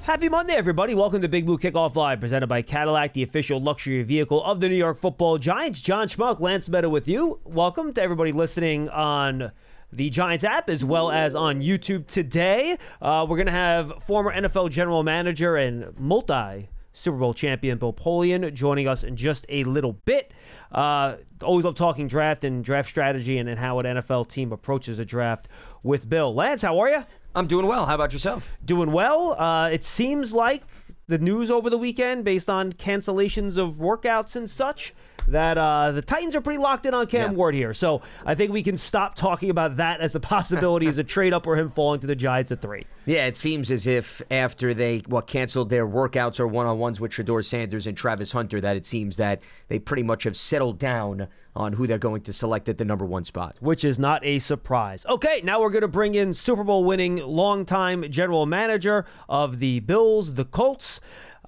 Happy Monday, everybody. Welcome to Big Blue Kickoff Live, presented by Cadillac, the official luxury vehicle of the New York Football Giants. John Schmeelk, Lance Medow with you. Welcome to everybody listening on the Giants app as well as on YouTube today. We're going to have former NFL general manager and multi-Super Bowl champion Bill Polian joining us in just a little bit. Always love talking draft and draft strategy and how an NFL team approaches a draft with Bill. Lance, how are you? I'm doing well. How about yourself? Doing well. It seems like the news over the weekend, based on cancellations of workouts and such, that the Titans are pretty locked in on Cam Ward here. So I think we can stop talking about that as a possibility as a trade-up or him falling to the Giants at 3. Yeah, it seems as if after they canceled their workouts or one-on-ones with Shedeur Sanders and Travis Hunter, that it seems that they pretty much have settled down on who they're going to select at the number 1 spot. Which is not a surprise. Okay, now we're going to bring in Super Bowl winning longtime general manager of the Bills, the Colts.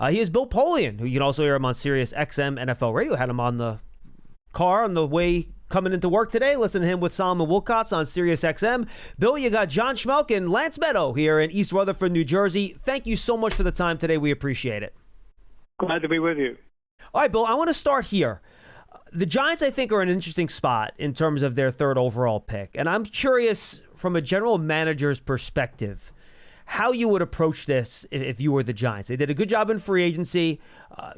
He is Bill Polian, who you can also hear him on Sirius XM NFL Radio. Had him on the car on the way coming into work today. Listen to him with Solomon Wilcots on Sirius XM. Bill, you got John Schmeelk and Lance Medow here in East Rutherford, New Jersey. Thank you so much for the time today. We appreciate it. Glad to be with you. All right, Bill, I want to start here. The Giants, I think, are in an interesting spot in terms of their 3rd overall pick. And I'm curious, from a general manager's perspective, how you would approach this if you were the Giants. They did a good job in free agency,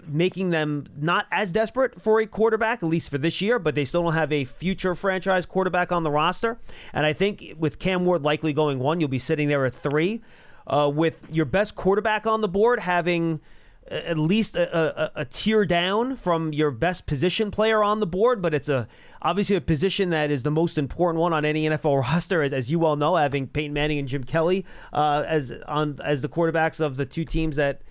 making them not as desperate for a quarterback, at least for this year, but they still don't have a future franchise quarterback on the roster. And I think with Cam Ward likely going 1, you'll be sitting there at 3, with your best quarterback on the board having at least a tier down from your best position player on the board, but it's obviously a position that is the most important one on any NFL roster, as you well know, having Peyton Manning and Jim Kelly as the quarterbacks of the 2 teams that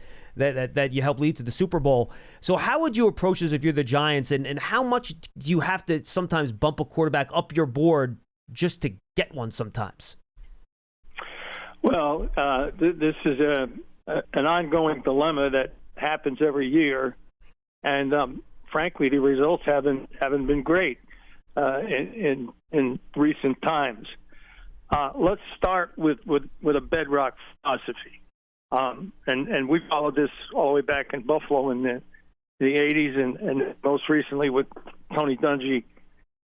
you help lead to the Super Bowl. So how would you approach this if you're the Giants, and how much do you have to sometimes bump a quarterback up your board just to get one sometimes? Well, this is an ongoing dilemma that happens every year, and frankly, the results haven't been great in recent times. Let's start with a bedrock philosophy, and we followed this all the way back in Buffalo in the 80s, and most recently with Tony Dungy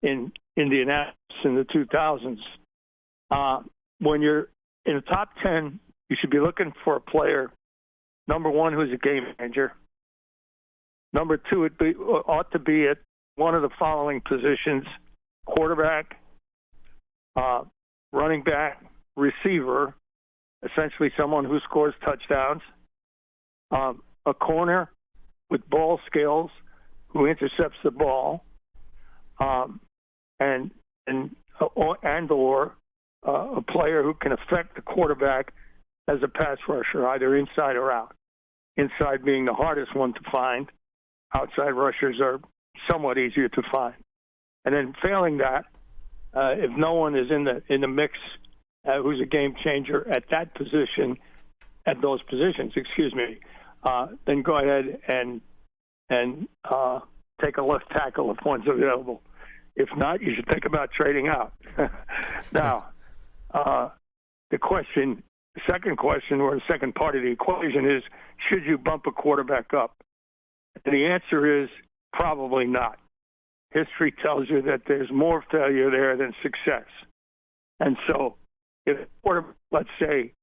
in Indianapolis in the 2000s. When you're in the top 10, you should be looking for a player. Number 1, who's a game manager. Number 2, ought to be at one of the following positions: quarterback, running back, receiver, essentially someone who scores touchdowns, a corner with ball skills who intercepts the ball, and a player who can affect the quarterback as a pass rusher, either inside or out. Inside being the hardest one to find. Outside rushers are somewhat easier to find. And then failing that, if no one is in the mix who's a game changer at those positions, then go ahead and take a left tackle if one's available. If not, you should think about trading out. Now, the second question, or the second part of the equation, is should you bump a quarterback up? And the answer is probably not. History tells you that there's more failure there than success. And so if a quarterback, let's say,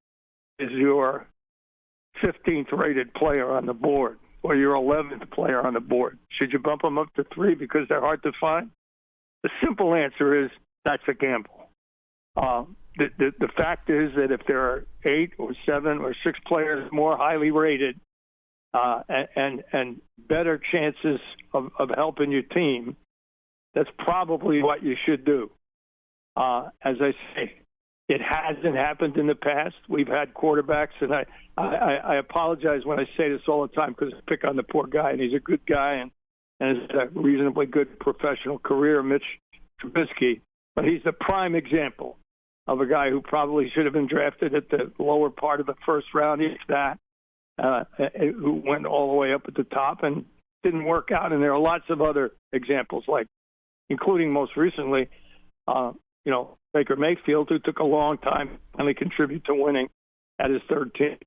is your 15th rated player on the board or your 11th player on the board, should you bump them up to 3 because they're hard to find? The simple answer is that's a gamble. The fact is that if there are 8 or 7 or 6 players more highly rated and better chances of helping your team, that's probably what you should do. As I say, it hasn't happened in the past. We've had quarterbacks, and I apologize when I say this all the time because I pick on the poor guy, and he's a good guy and has a reasonably good professional career, Mitch Trubisky, but he's the prime example of a guy who probably should have been drafted at the lower part of the first round, if that, who went all the way up at the top and didn't work out. And there are lots of other examples, like, including most recently, Baker Mayfield, who took a long time to finally contribute to winning at his third team.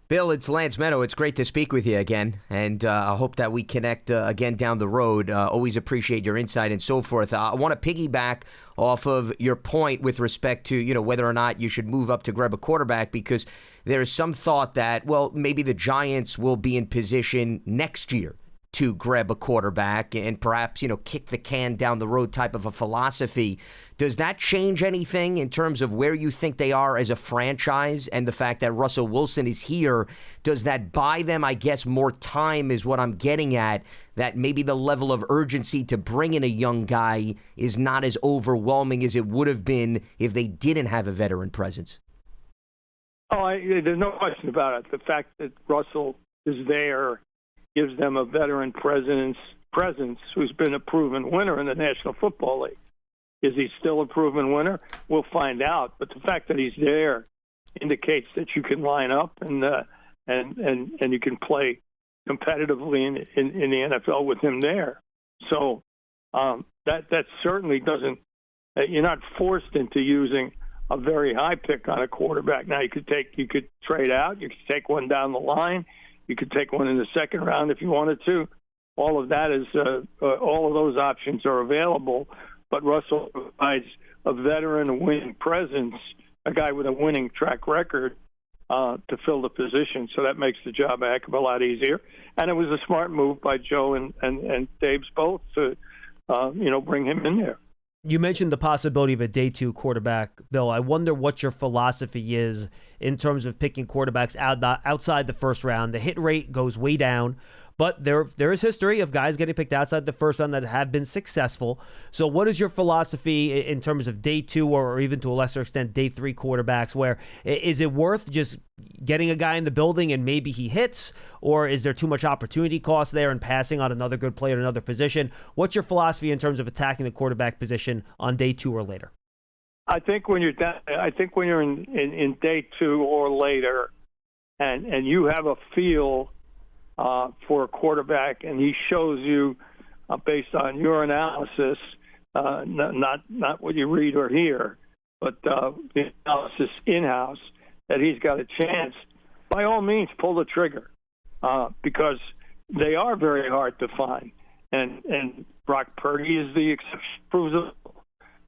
Bill, it's Lance Medow. It's great to speak with you again, and I hope that we connect again down the road. Always appreciate your insight and so forth. I want to piggyback off of your point with respect to, whether or not you should move up to grab a quarterback, because there's some thought that, well, maybe the Giants will be in position next year to grab a quarterback and perhaps, kick the can down the road type of a philosophy. Does that change anything in terms of where you think they are as a franchise and the fact that Russell Wilson is here? Does that buy them, I guess, more time is what I'm getting at, that maybe the level of urgency to bring in a young guy is not as overwhelming as it would have been if they didn't have a veteran presence? There's no question about it. The fact that Russell is there gives them a veteran presence who's been a proven winner in the National Football League. Is he still a proven winner? We'll find out. But the fact that he's there indicates that you can line up and you can play competitively in the NFL with him there. So that certainly doesn't. You're not forced into using a very high pick on a quarterback. Now you could trade out. You could take one down the line. You could take one in the second round if you wanted to. All of that is all of those options are available. But Russell provides a veteran winning presence, a guy with a winning track record to fill the position. So that makes the job a heck of a lot easier. And it was a smart move by Joe and Dave's both to bring him in there. You mentioned the possibility of a day two quarterback, Bill. I wonder what your philosophy is in terms of picking quarterbacks outside the first round. The hit rate goes way down, but there is history of guys getting picked outside the first round that have been successful. So what is your philosophy in terms of day two or even to a lesser extent day three quarterbacks, where is it worth just getting a guy in the building and maybe he hits, or is there too much opportunity cost there and passing on another good player at another position? What's your philosophy in terms of attacking the quarterback position on day two or later? I think when you're in day two or later, and you have a feel for a quarterback, and he shows you based on your analysis, not what you read or hear, but the analysis in-house, that he's got a chance, by all means, pull the trigger because they are very hard to find. And Brock Purdy is the exception, proves it.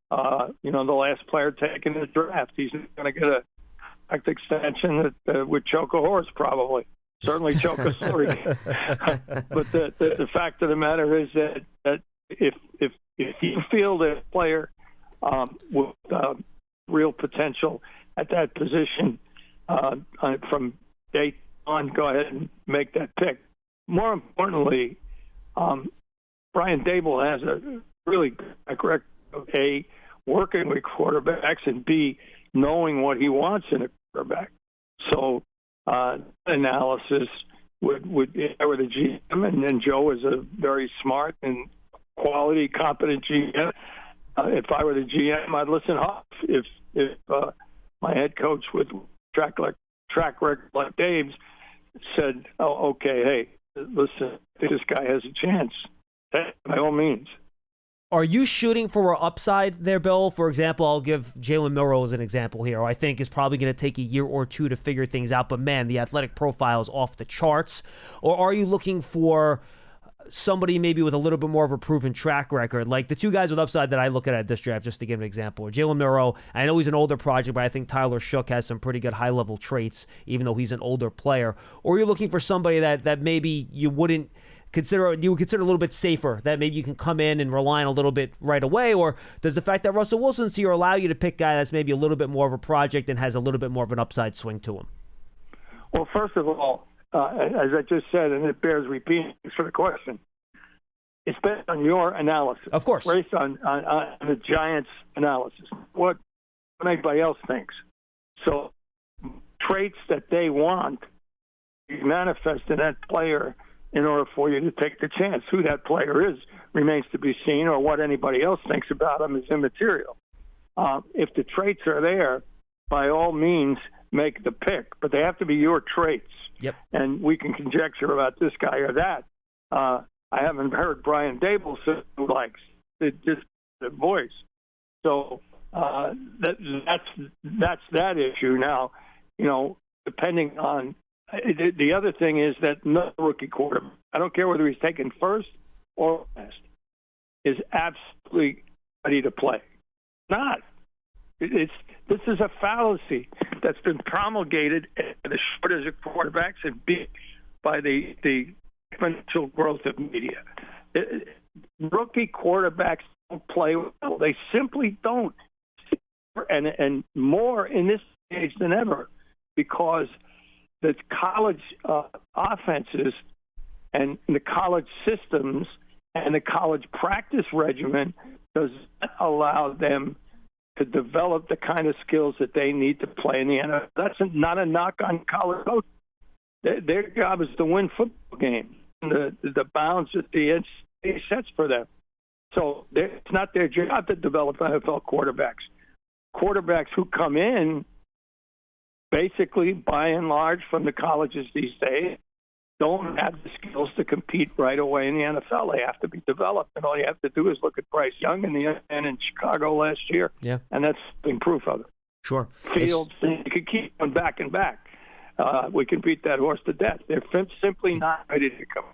The last player taken in the draft. He's going to get a contract extension that would choke a horse, probably. Certainly choke a story. But the fact of the matter is that if you feel that a player with real potential at that position from day on, go ahead and make that pick. More importantly, Brian Dable has a really good record of A, working with quarterbacks, and B, knowing what he wants in a quarterback. So analysis would if I were the GM, and then Joe is a very smart and quality, competent GM. If I were the GM, I'd listen hard. If my head coach with track record like Dave's said, "Oh, okay, hey, listen, this guy has a chance," by all means. Are you shooting for an upside there, Bill? For example, I'll give Jalen Milroe as an example here, who I think is probably going to take a year or two to figure things out. But, man, the athletic profile is off the charts. Or are you looking for somebody maybe with a little bit more of a proven track record? Like the two guys with upside that I look at this draft, just to give an example. Jalen Milroe, I know he's an older project, but I think Tyler Shook has some pretty good high-level traits, even though he's an older player. Or are you looking for somebody that maybe you would consider a little bit safer, that maybe you can come in and rely on a little bit right away? Or does the fact that Russell Wilson's here allow you to pick a guy that's maybe a little bit more of a project and has a little bit more of an upside swing to him? Well, first of all, as I just said, and it bears repeating for the question, it's based on your analysis. Of course. Based on the Giants' analysis, what anybody else thinks. So traits that they want manifest in that player in order for you to take the chance. Who that player is remains to be seen, or what anybody else thinks about him is immaterial. If the traits are there, by all means, make the pick, but they have to be your traits. Yep. And we can conjecture about this guy or that. I haven't heard Brian Dable say who likes just the voice. So that's that issue. Now, depending on the other thing is that no rookie quarterback, I don't care whether he's taken first or last, is absolutely ready to play. Not. This is a fallacy that's been promulgated by the shortage of quarterbacks and by the exponential growth of media. Rookie quarterbacks don't play well. They simply don't. And more in this age than ever, because the college offenses and the college systems and the college practice regimen does not allow them to develop the kind of skills that they need to play in the NFL. That's not a knock on college coaches. Their job is to win football games, the bounds that the NCAA sets for them. So it's not their job to develop NFL quarterbacks. Quarterbacks who come in, basically, by and large, from the colleges these days, don't have the skills to compete right away in the NFL. They have to be developed, and all you have to do is look at Bryce Young in Chicago last year, and that's being proof of it. Sure. Fields, you could keep going back and back. We can beat that horse to death. They're simply not ready to come.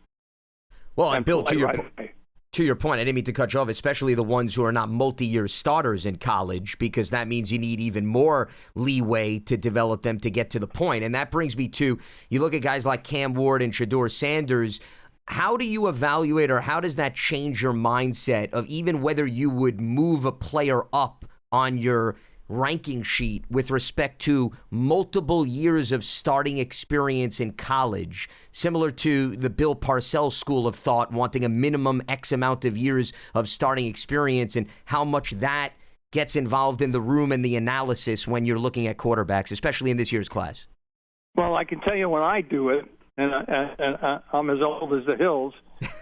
Well, and Bill, to your point, I didn't mean to cut you off, especially the ones who are not multi-year starters in college, because that means you need even more leeway to develop them to get to the point. And that brings me to, you look at guys like Cam Ward and Shedeur Sanders. How do you evaluate, or how does that change your mindset of even whether you would move a player up on your ranking sheet with respect to multiple years of starting experience in college, similar to the Bill Parcells school of thought, wanting a minimum X amount of years of starting experience, and how much that gets involved in the room and the analysis when you're looking at quarterbacks, especially in this year's class? Well, I can tell you when I do it, and I'm as old as the hills,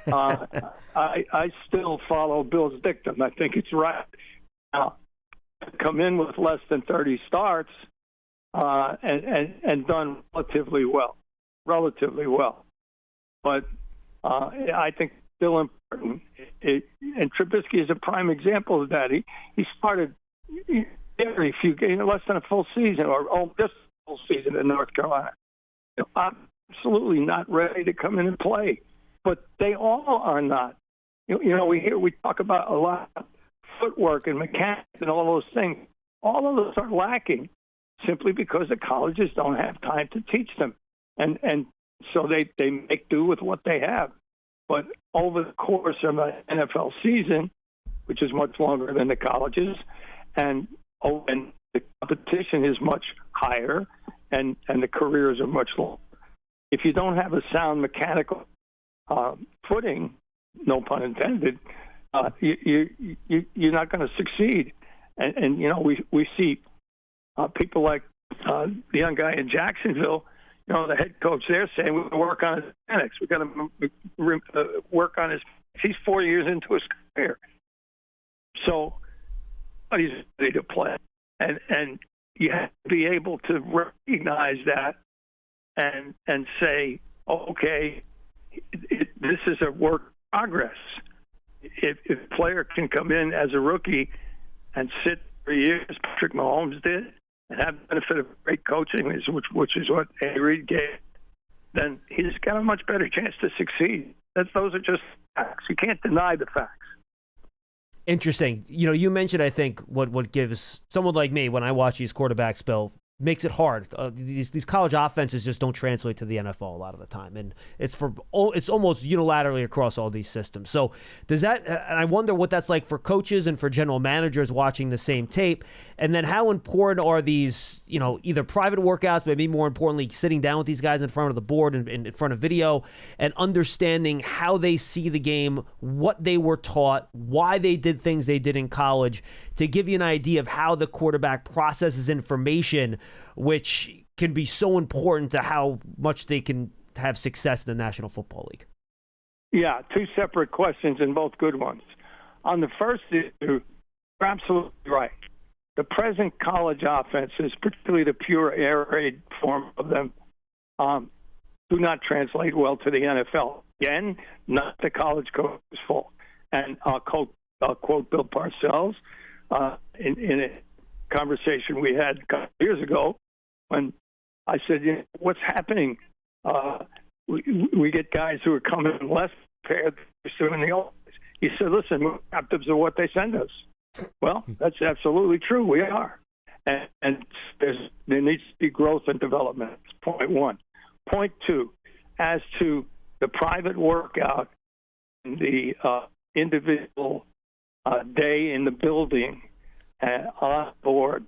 I still follow Bill's dictum. I think it's right. Come in with less than 30 starts and done relatively well. But I think still important. And Trubisky is a prime example of that. He started very few games, less than a full season, or just a full season in North Carolina. Absolutely not ready to come in and play. But they all are not. We talk about a lot of footwork and mechanics and all those things. All of those are lacking simply because the colleges don't have time to teach them. And so they make do with what they have. But over the course of an NFL season, which is much longer than the colleges, and the competition is much higher and the careers are much longer. If you don't have a sound mechanical footing, no pun intended, you're not going to succeed. And we see people like the young guy in Jacksonville, the head coach there saying we're going to work on his mechanics. We've got to work on his. He's 4 years into his career, so he's ready to play. And you have to be able to recognize that and say, okay, this is a work in progress. If a player can come in as a rookie and sit for years, Patrick Mahomes did, and have the benefit of great coaching, which is what Andy Reid gave, then he's got a much better chance to succeed. Those are just facts. You can't deny the facts. Interesting. You mentioned, I think, what gives someone like me, when I watch these quarterbacks, Bill, makes it hard. These college offenses just don't translate to the NFL a lot of the time, and it's almost unilaterally across all these systems. So does that? And I wonder what that's like for coaches and for general managers watching the same tape. And then how important are these, either private workouts, but maybe more importantly, sitting down with these guys in front of the board and in front of video, and understanding how they see the game, what they were taught, why they did things they did in college, to give you an idea of how the quarterback processes information, which can be so important to how much they can have success in the National Football League. Yeah, two separate questions and both good ones. On the first issue, you're absolutely right. The present college offenses, particularly the pure air raid form of them, do not translate well to the NFL. Again, not the college coach's fault. And I'll quote Bill Parcells in a conversation we had a couple years ago when I said, what's happening we get guys who are coming less prepared than in the old days. He said, listen, we're captives of what they send us. Well, that's absolutely true. We are. And there needs to be growth and development. That's point one. Point two, as to the private workout, the individual day in the building, on board,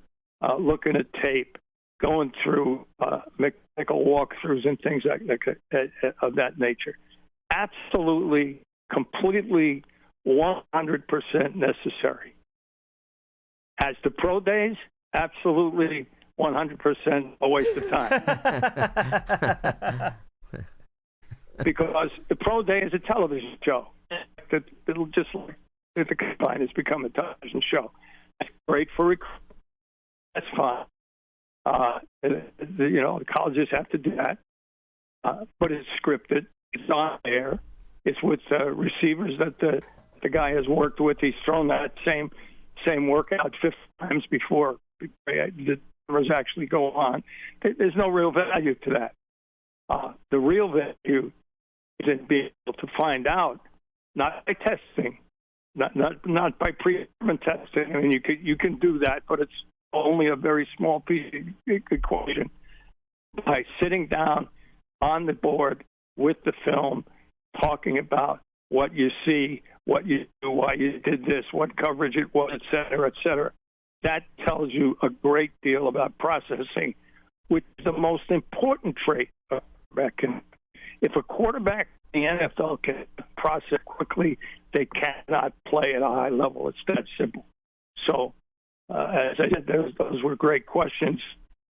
looking at tape, going through mechanical walkthroughs and things of that nature. Absolutely, completely, 100% necessary. As to pro days, absolutely 100% a waste of time. Because the pro day is a television show. It'll just like the combine has become a television show. That's great for recruiting. That's fine. The colleges have to do that. But it's scripted. It's on air. It's with receivers that the guy has worked with. He's thrown that same workout 50 times before the cameras actually go on. There's no real value to that. The real value is in being able to find out, not by testing, not by pre-determined testing. I mean, you can do that, but it's only a very small piece of the equation. By sitting down on the board with the film, talking about what you see, what you do, why you did this, what coverage it was, et cetera, et cetera. That tells you a great deal about processing, which is the most important trait of a quarterback. If a quarterback in the NFL can process quickly, they cannot play at a high level. It's that simple. So, as I said, those were great questions.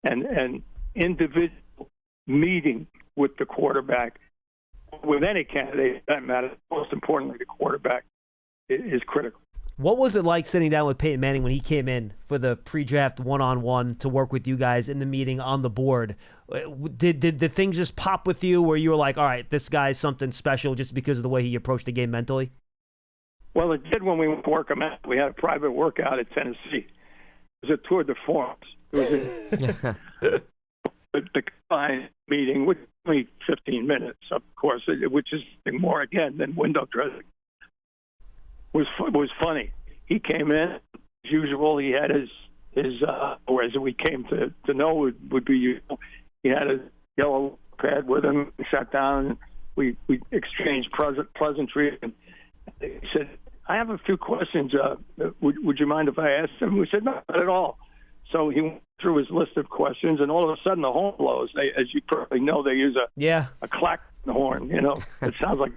And individual meeting with the quarterback, with any candidate, that matters. Most importantly, the quarterback is critical. What was it like sitting down with Peyton Manning when he came in for the pre-draft one-on-one to work with you guys in the meeting on the board? Did things just pop with you where you were like, all right, this guy's something special just because of the way he approached the game mentally? Well, it did when we went to work him out. We had a private workout at Tennessee. It was a tour de force. It was the combine meeting, which only 15 minutes, of course, which is more, again, than window dressing. Was funny. He came in, as usual. He had his or as we came to know would be usual. He had a yellow pad with him. We sat down and we exchanged pleasantries. And he said, I have a few questions. Would you mind if I asked them? We said, no, not at all. So he went through his list of questions, and all of a sudden the horn blows. As you probably know, they use a clack horn. It sounds like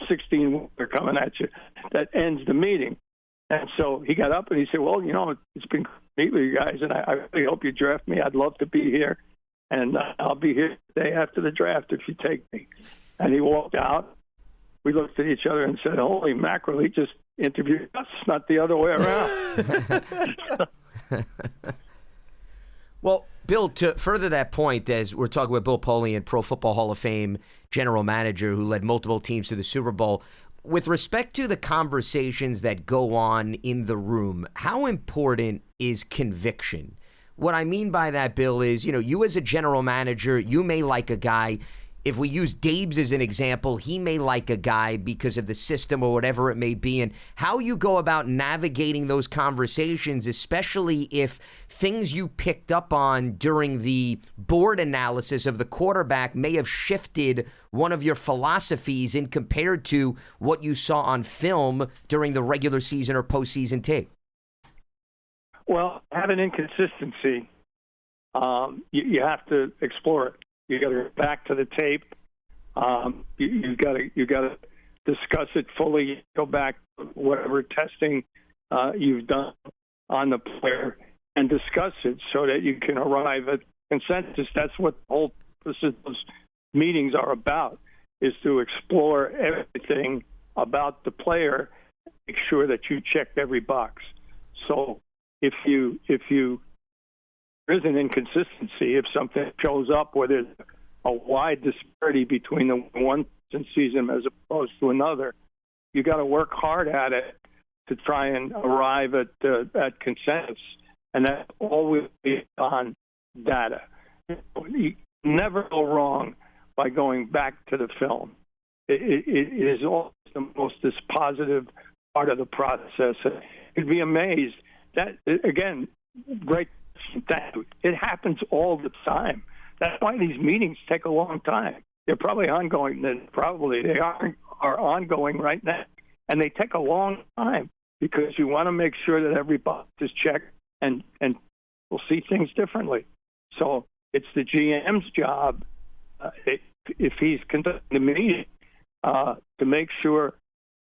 16 are coming at you. That ends the meeting. And so he got up and he said, well, it's been great with you guys, and I really hope you draft me. I'd love to be here, and I'll be here the day after the draft if you take me. And he walked out. We looked at each other and said, holy mackerel, he just interviewed us, not the other way around. Well, Bill, to further that point, as we're talking with Bill Polian, Pro Football Hall of Fame general manager who led multiple teams to the Super Bowl, with respect to the conversations that go on in the room, how important is conviction? What I mean by that, Bill, is, you as a general manager, you may like a guy. If we use Dabes as an example, he may like a guy because of the system or whatever it may be, and how you go about navigating those conversations, especially if things you picked up on during the board analysis of the quarterback may have shifted one of your philosophies in compared to what you saw on film during the regular season or postseason tape. Well, have an inconsistency. You have to explore it. You got to go back to the tape. You got to discuss it fully. Go back to whatever testing you've done on the player and discuss it so that you can arrive at consensus. That's what the whole purpose of those meetings are about: is to explore everything about the player, make sure that you check every box. So if there is an inconsistency, if something shows up where there's a wide disparity between the one season as opposed to another, you got to work hard at it to try and arrive at consensus, and that's always on data. You never go wrong by going back to the film. It is always the most dispositive part of the process. You'd be amazed. That, again, great. It happens all the time. That's why these meetings take a long time. They're probably ongoing. They are ongoing right now, and they take a long time because you want to make sure that every box is checked and we'll see things differently. So it's the GM's job, if he's conducting the meeting, to make sure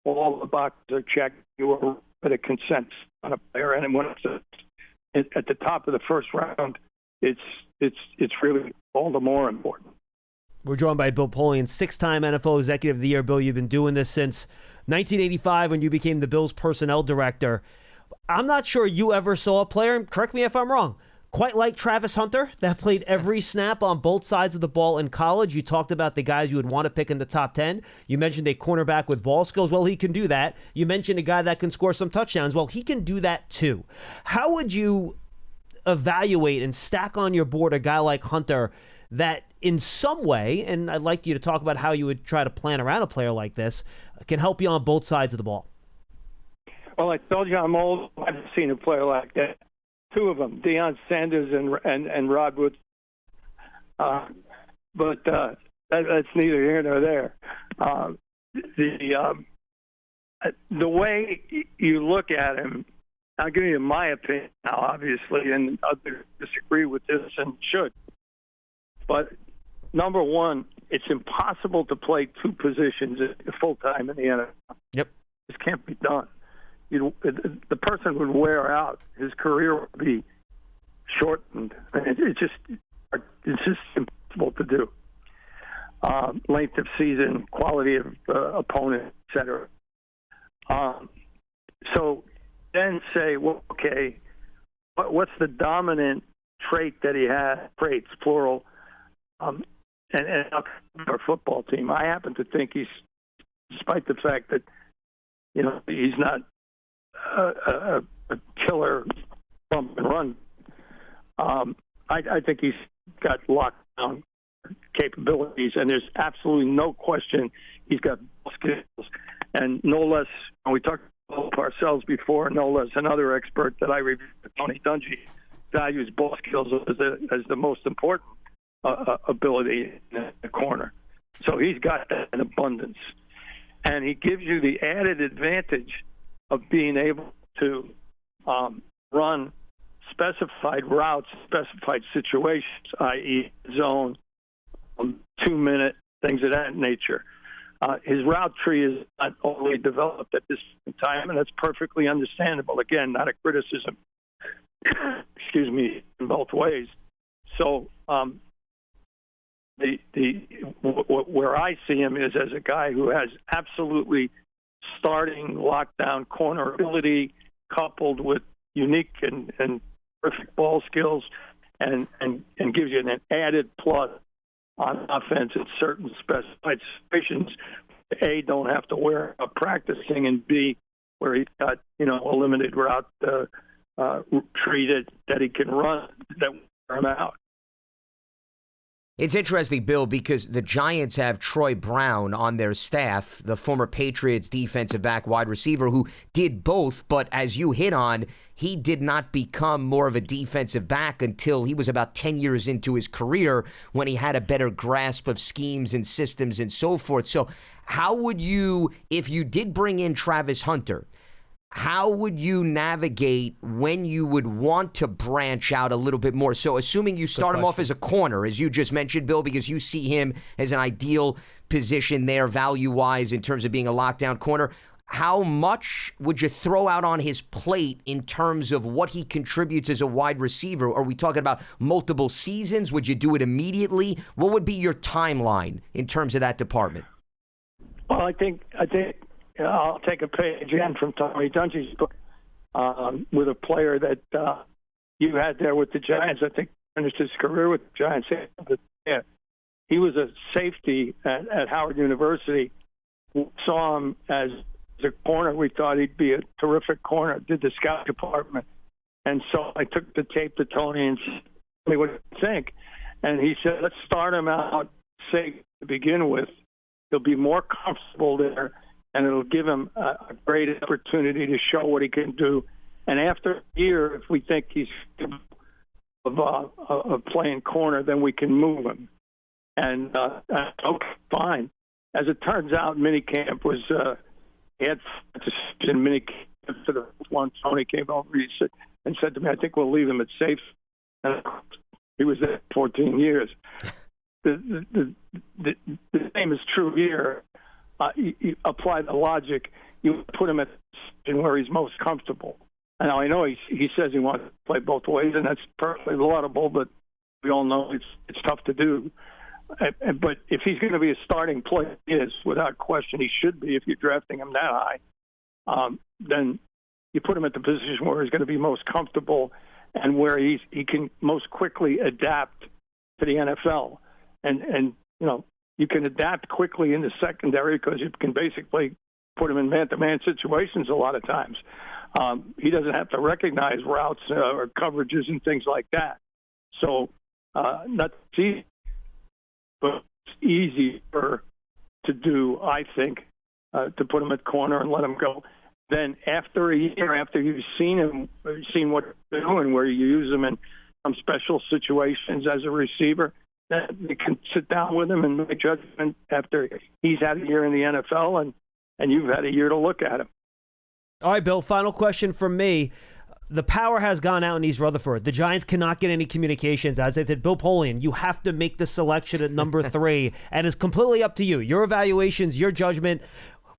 all the boxes are checked. You are at a consent on a player, and when it's at the top of the first round, it's really all the more important. We're joined by Bill Polian, 6-time NFL Executive of the Year. Bill, you've been doing this since 1985 when you became the Bills personnel director. I'm not sure you ever saw a player, correct me if I'm wrong, quite like Travis Hunter, that played every snap on both sides of the ball in college. You talked about the guys you would want to pick in the top 10. You mentioned a cornerback with ball skills. Well, he can do that. You mentioned a guy that can score some touchdowns. Well, he can do that too. How would you evaluate and stack on your board a guy like Hunter that in some way, and I'd like you to talk about how you would try to plan around a player like this, can help you on both sides of the ball? Well, I told you I'm old. I've seen a player like that. Two of them, Deion Sanders and Rod Wood. But that's neither here nor there. The way you look at him, I'll give you my opinion now, obviously, and others disagree with this and should. But number one, it's impossible to play two positions full-time in the NFL. Yep. This can't be done. The person would wear out. His career would be shortened. It's just impossible to do. Length of season, quality of opponent, etc. So then say, well, okay, what's the dominant trait that he has? Traits, plural. And our football team, I happen to think he's, despite the fact that he's not a killer bump and run. I think he's got lockdown capabilities, and there's absolutely no question he's got skills. And no less, and we talked about ourselves before, no less another expert that I reviewed, Tony Dungy, values ball skills as the most important ability in the corner. So he's got that in abundance. And he gives you the added advantage of being able to run specified routes, specified situations, i.e. zone, 2-minute, things of that nature. His route tree is not always developed at this time, and that's perfectly understandable. Again, not a criticism, excuse me, in both ways. So where I see him is as a guy who has absolutely starting lockdown corner ability coupled with unique and perfect ball skills and gives you an added plus on offense in certain specified situations. A, don't have to wear out practicing, and B, where he's got a limited route tree that he can run that will wear him out. It's interesting, Bill, because the Giants have Troy Brown on their staff, the former Patriots defensive back wide receiver who did both, but as you hit on, he did not become more of a defensive back until he was about 10 years into his career when he had a better grasp of schemes and systems and so forth. So how would you, if you did bring in Travis Hunter, how would you navigate when you would want to branch out a little bit more? So assuming you start him off as a corner, as you just mentioned, Bill, because you see him as an ideal position there value-wise in terms of being a lockdown corner, how much would you throw out on his plate in terms of what he contributes as a wide receiver? Are we talking about multiple seasons? Would you do it immediately? What would be your timeline in terms of that department? Well, I think I'll take a page again from Tony Dungy's book with a player that you had there with the Giants. I think finished his career with the Giants. Yeah. He was a safety at Howard University. We saw him as a corner. We thought he'd be a terrific corner. Did the scout department. And so I took the tape to Tony and said, "Tell me what you think." And he said, "Let's start him out safe to begin with, he'll be more comfortable there, and it'll give him a great opportunity to show what he can do. And after a year, if we think he's of playing corner, then we can move him. And okay, fine. As it turns out, minicamp was he had in minicamp for the one. Tony came over and said to me, "I think we'll leave him at safe." And he was there 14 years. The same is true here. You apply the logic. You put him at where he's most comfortable. And now I know he says he wants to play both ways, and that's perfectly laudable. But we all know it's tough to do. But if he's going to be a starting player, he is without question. He should be if you're drafting him that high. Then you put him at the position where he's going to be most comfortable and where he can most quickly adapt to the NFL. And you can adapt quickly in the secondary because you can basically put him in man-to-man situations a lot of times. He doesn't have to recognize routes or coverages and things like that. So not easy, but it's easier to do, I think, to put him at corner and let him go. Then after a year, after you've seen him, seen what he's doing, where you use him in some special situations as a receiver, then you can sit down with him and make judgment after he's had a year in the NFL and you've had a year to look at him. All right, Bill, final question from me. The power has gone out in East Rutherford. The Giants cannot get any communications. As I said, Bill Polian, you have to make the selection at number 3, and it's completely up to you. Your evaluations, your judgment.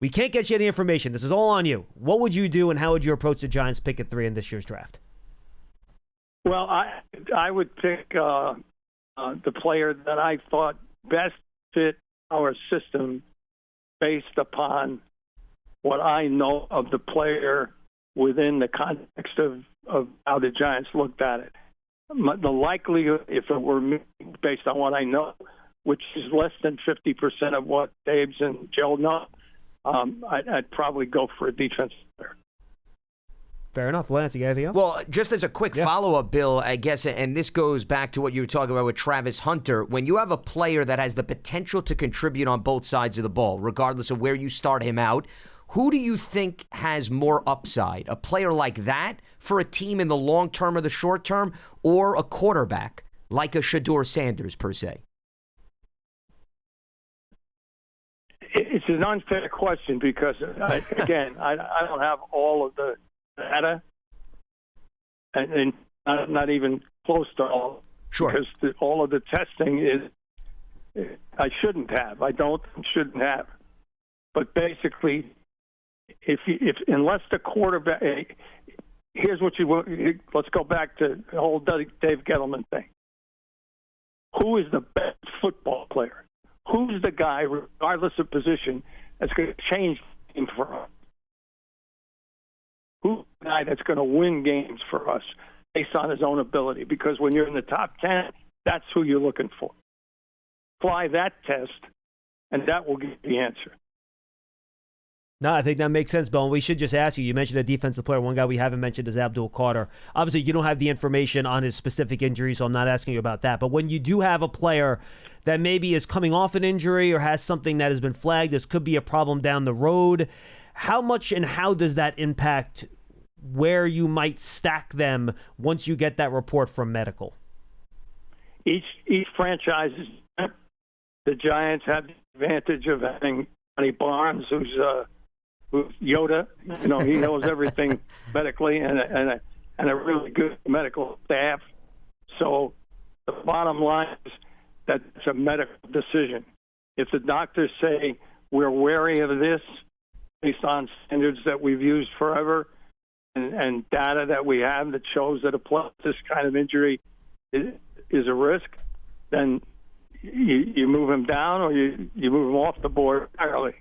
We can't get you any information. This is all on you. What would you do, and how would you approach the Giants pick at 3 in this year's draft? Well, I would pick the player that I thought best fit our system based upon what I know of the player within the context of how the Giants looked at it. The likelihood, if it were me, based on what I know, which is less than 50% of what Dave's and Joe know, I'd probably go for a defensive player. Fair enough. Lance, you got anything else? Well, just as a quick follow-up, Bill, I guess, and this goes back to what you were talking about with Travis Hunter, when you have a player that has the potential to contribute on both sides of the ball, regardless of where you start him out, who do you think has more upside? A player like that for a team in the long term or the short term, or a quarterback like a Shedeur Sanders, per se? It's an unfair question because, I don't have all of the data, and not even close to all. Sure. Because all of the testing is, I shouldn't have. I shouldn't have. But basically, if unless the quarterback, here's what you want. Let's go back to the whole Dave Gettleman thing. Who is the best football player? Who's the guy, regardless of position, that's going to change the game for us? Who's the guy that's going to win games for us based on his own ability? Because when you're in the top 10, that's who you're looking for. Apply that test, and that will give you the answer. No, I think that makes sense, Bill. And we should just ask you. You mentioned a defensive player. One guy we haven't mentioned is Abdul Carter. Obviously, you don't have the information on his specific injury, so I'm not asking you about that. But when you do have a player that maybe is coming off an injury or has something that has been flagged, this could be a problem down the road, how much and how does that impact where you might stack them once you get that report from medical? Each franchise is different. The Giants have the advantage of having Johnny Barnes, who's Yoda. He knows everything medically, and a really good medical staff. So the bottom line is that it's a medical decision. If the doctors say we're wary of this based on standards that we've used forever and data that we have that shows that this kind of injury is a risk, then you move him down or you move him off the board entirely.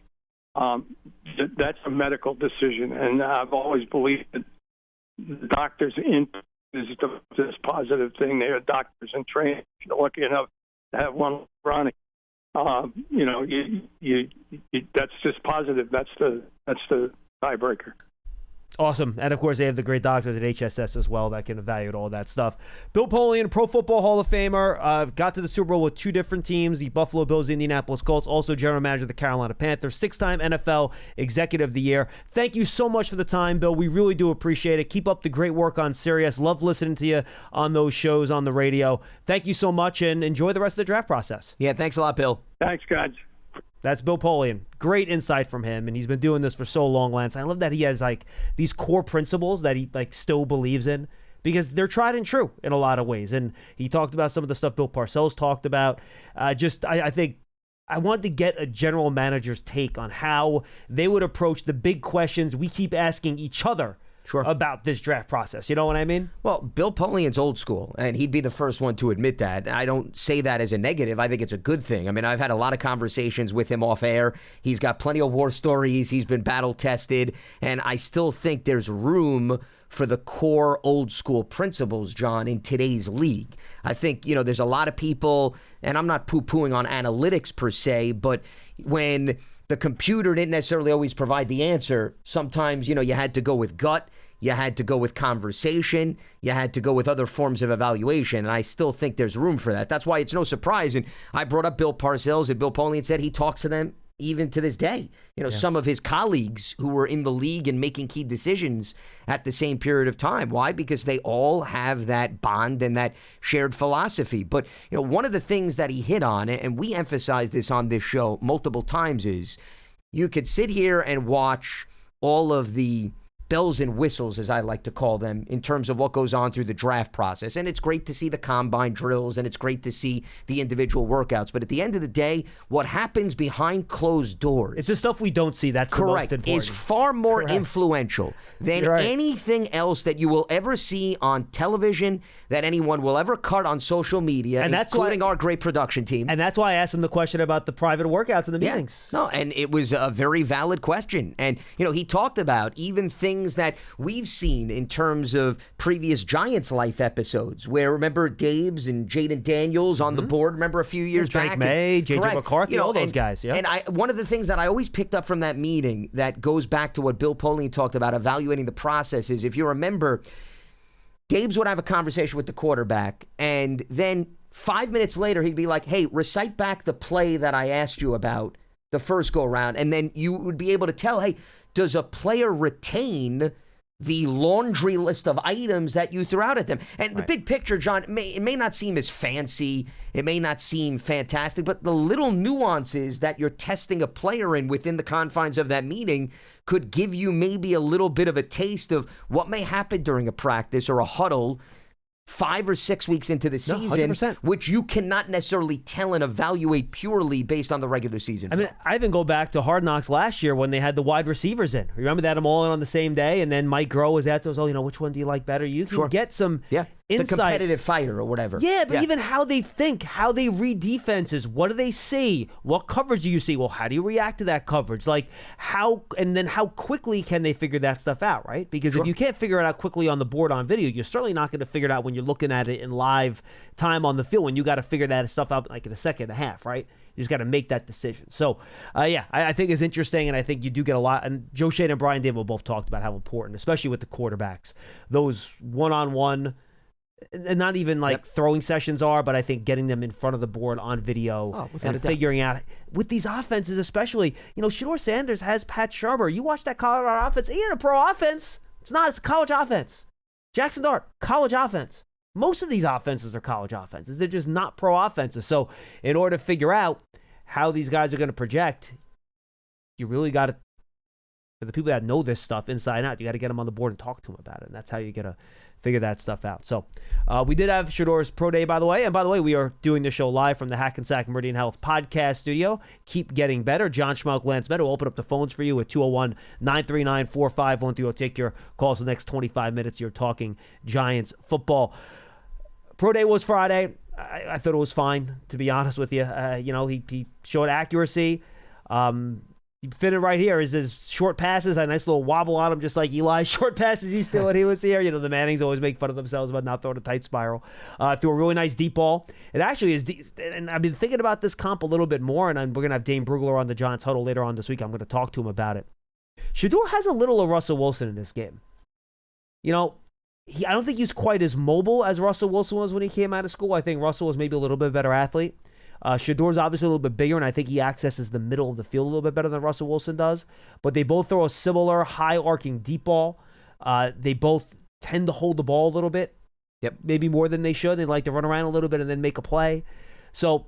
That's a medical decision, and I've always believed that the doctors' input is this positive thing. They are doctors in training. If you're lucky enough to have one running, that's just positive. That's the tiebreaker. Awesome. And, of course, they have the great doctors at HSS as well that can evaluate all that stuff. Bill Polian, Pro Football Hall of Famer, got to the Super Bowl with 2 different teams, the Buffalo Bills, the Indianapolis Colts, also general manager of the Carolina Panthers, 6-time NFL Executive of the Year. Thank you so much for the time, Bill. We really do appreciate it. Keep up the great work on Sirius. Love listening to you on those shows on the radio. Thank you so much, and enjoy the rest of the draft process. Yeah, thanks a lot, Bill. Thanks, guys. That's Bill Polian. Great insight from him, and he's been doing this for so long, Lance. I love that he has these core principles that he still believes in, because they're tried and true in a lot of ways. And he talked about some of the stuff Bill Parcells talked about. I think I wanted to get a general manager's take on how they would approach the big questions we keep asking each other about this draft process. You know what I mean? Well, Bill Polian's old school, and he'd be the first one to admit that. I don't say that as a negative. I think it's a good thing. I mean, I've had a lot of conversations with him off air. He's got plenty of war stories. He's been battle-tested, and I still think there's room for the core old school principles, John, in today's league. I think, there's a lot of people, and I'm not poo-pooing on analytics per se, but when the computer didn't necessarily always provide the answer, sometimes, you had to go with gut. You had to go with conversation. You had to go with other forms of evaluation. And I still think there's room for that. That's why it's no surprise. And I brought up Bill Parcells, and Bill Polian said he talks to them even to this day. Some of his colleagues who were in the league and making key decisions at the same period of time. Why? Because they all have that bond and that shared philosophy. But, one of the things that he hit on, and we emphasize this on this show multiple times, is you could sit here and watch all of the bells and whistles, as I like to call them, in terms of what goes on through the draft process. And it's great to see the combine drills, and it's great to see the individual workouts. But at the end of the day, what happens behind closed doors, it's the stuff we don't see. That's correct, the most important. Is far more influential than anything else that you will ever see on television, that anyone will ever cut on social media, and including our great production team. And that's why I asked him the question about the private workouts in the meetings. No, and it was a very valid question. And, he talked about even things that we've seen in terms of previous Giants Life episodes, where, remember, Daves and Jaden Daniels on the board, remember a few years back? Drake May, J.J. McCarthy, all those guys. Yeah. And one of the things that I always picked up from that meeting that goes back to what Bill Polian talked about, evaluating the process, is, if you remember, Daves would have a conversation with the quarterback, and then 5 minutes later, he'd be like, hey, recite back the play that I asked you about the first go-around, and then you would be able to tell, hey, does a player retain the laundry list of items that you threw out at them? And the big picture, John, it may not seem as fancy, it may not seem fantastic, but the little nuances that you're testing a player in within the confines of that meeting could give you maybe a little bit of a taste of what may happen during a practice or a huddle 5 or 6 weeks into the season, 100%. which you cannot necessarily tell and evaluate purely based on the regular season. I mean, I even go back to Hard Knocks last year when they had the wide receivers in. Remember that them all in on the same day, and then Mike Groh was at those, which one do you like better? You can get some insight. The competitive fighter or whatever. Yeah, but even how they think, how they read defenses, what do they see? What coverage do you see? Well, how do you react to that coverage? How quickly can they figure that stuff out, right? Because if you can't figure it out quickly on the board on video, you're certainly not going to figure it out when you're looking at it in live time on the field, when you got to figure that stuff out in a second and a half, right? You just got to make that decision. So, I think it's interesting, and I think you do get a lot. And Joe Shane and Brian Dable both talked about how important, especially with the quarterbacks, those one-on-one, and not even throwing sessions are, but I think getting them in front of the board on video and figuring out with these offenses, especially, Shedeur Sanders has Pat Shermer. You watch that Colorado offense, he ain't a pro offense. It's not. It's a college offense. Jackson Dart, college offense. Most of these offenses are college offenses. They're just not pro offenses. So in order to figure out how these guys are going to project, you really got to, for the people that know this stuff inside out, you got to get them on the board and talk to them about it. And that's how you get to figure that stuff out. So we did have Shedeur's Pro Day, by the way. And by the way, we are doing the show live from the Hackensack Meridian Health podcast studio. Keep getting better. John Schmeelk, Lance Medow will open up the phones for you at 201-939-4513. We'll take your calls for the next 25 minutes. You're talking Giants football. Pro Day was Friday. I thought it was fine, to be honest with you. He showed accuracy. You fit it right here. Is his short passes, a nice little wobble on him, just like Eli's short passes used to when he was here. The Mannings always make fun of themselves about not throwing a tight spiral. Threw a really nice deep ball. It actually is deep, and I've been thinking about this comp a little bit more, and we're going to have Dane Brugler on the Giants Huddle later on this week. I'm going to talk to him about it. Shedeur has a little of Russell Wilson in this game. You know, I don't think he's quite as mobile as Russell Wilson was when he came out of school. I think Russell was maybe a little bit better athlete. Shedor's obviously a little bit bigger, and I think he accesses the middle of the field a little bit better than Russell Wilson does. But they both throw a similar high-arcing deep ball. They both tend to hold the ball a little bit, maybe more than they should. They like to run around a little bit and then make a play. So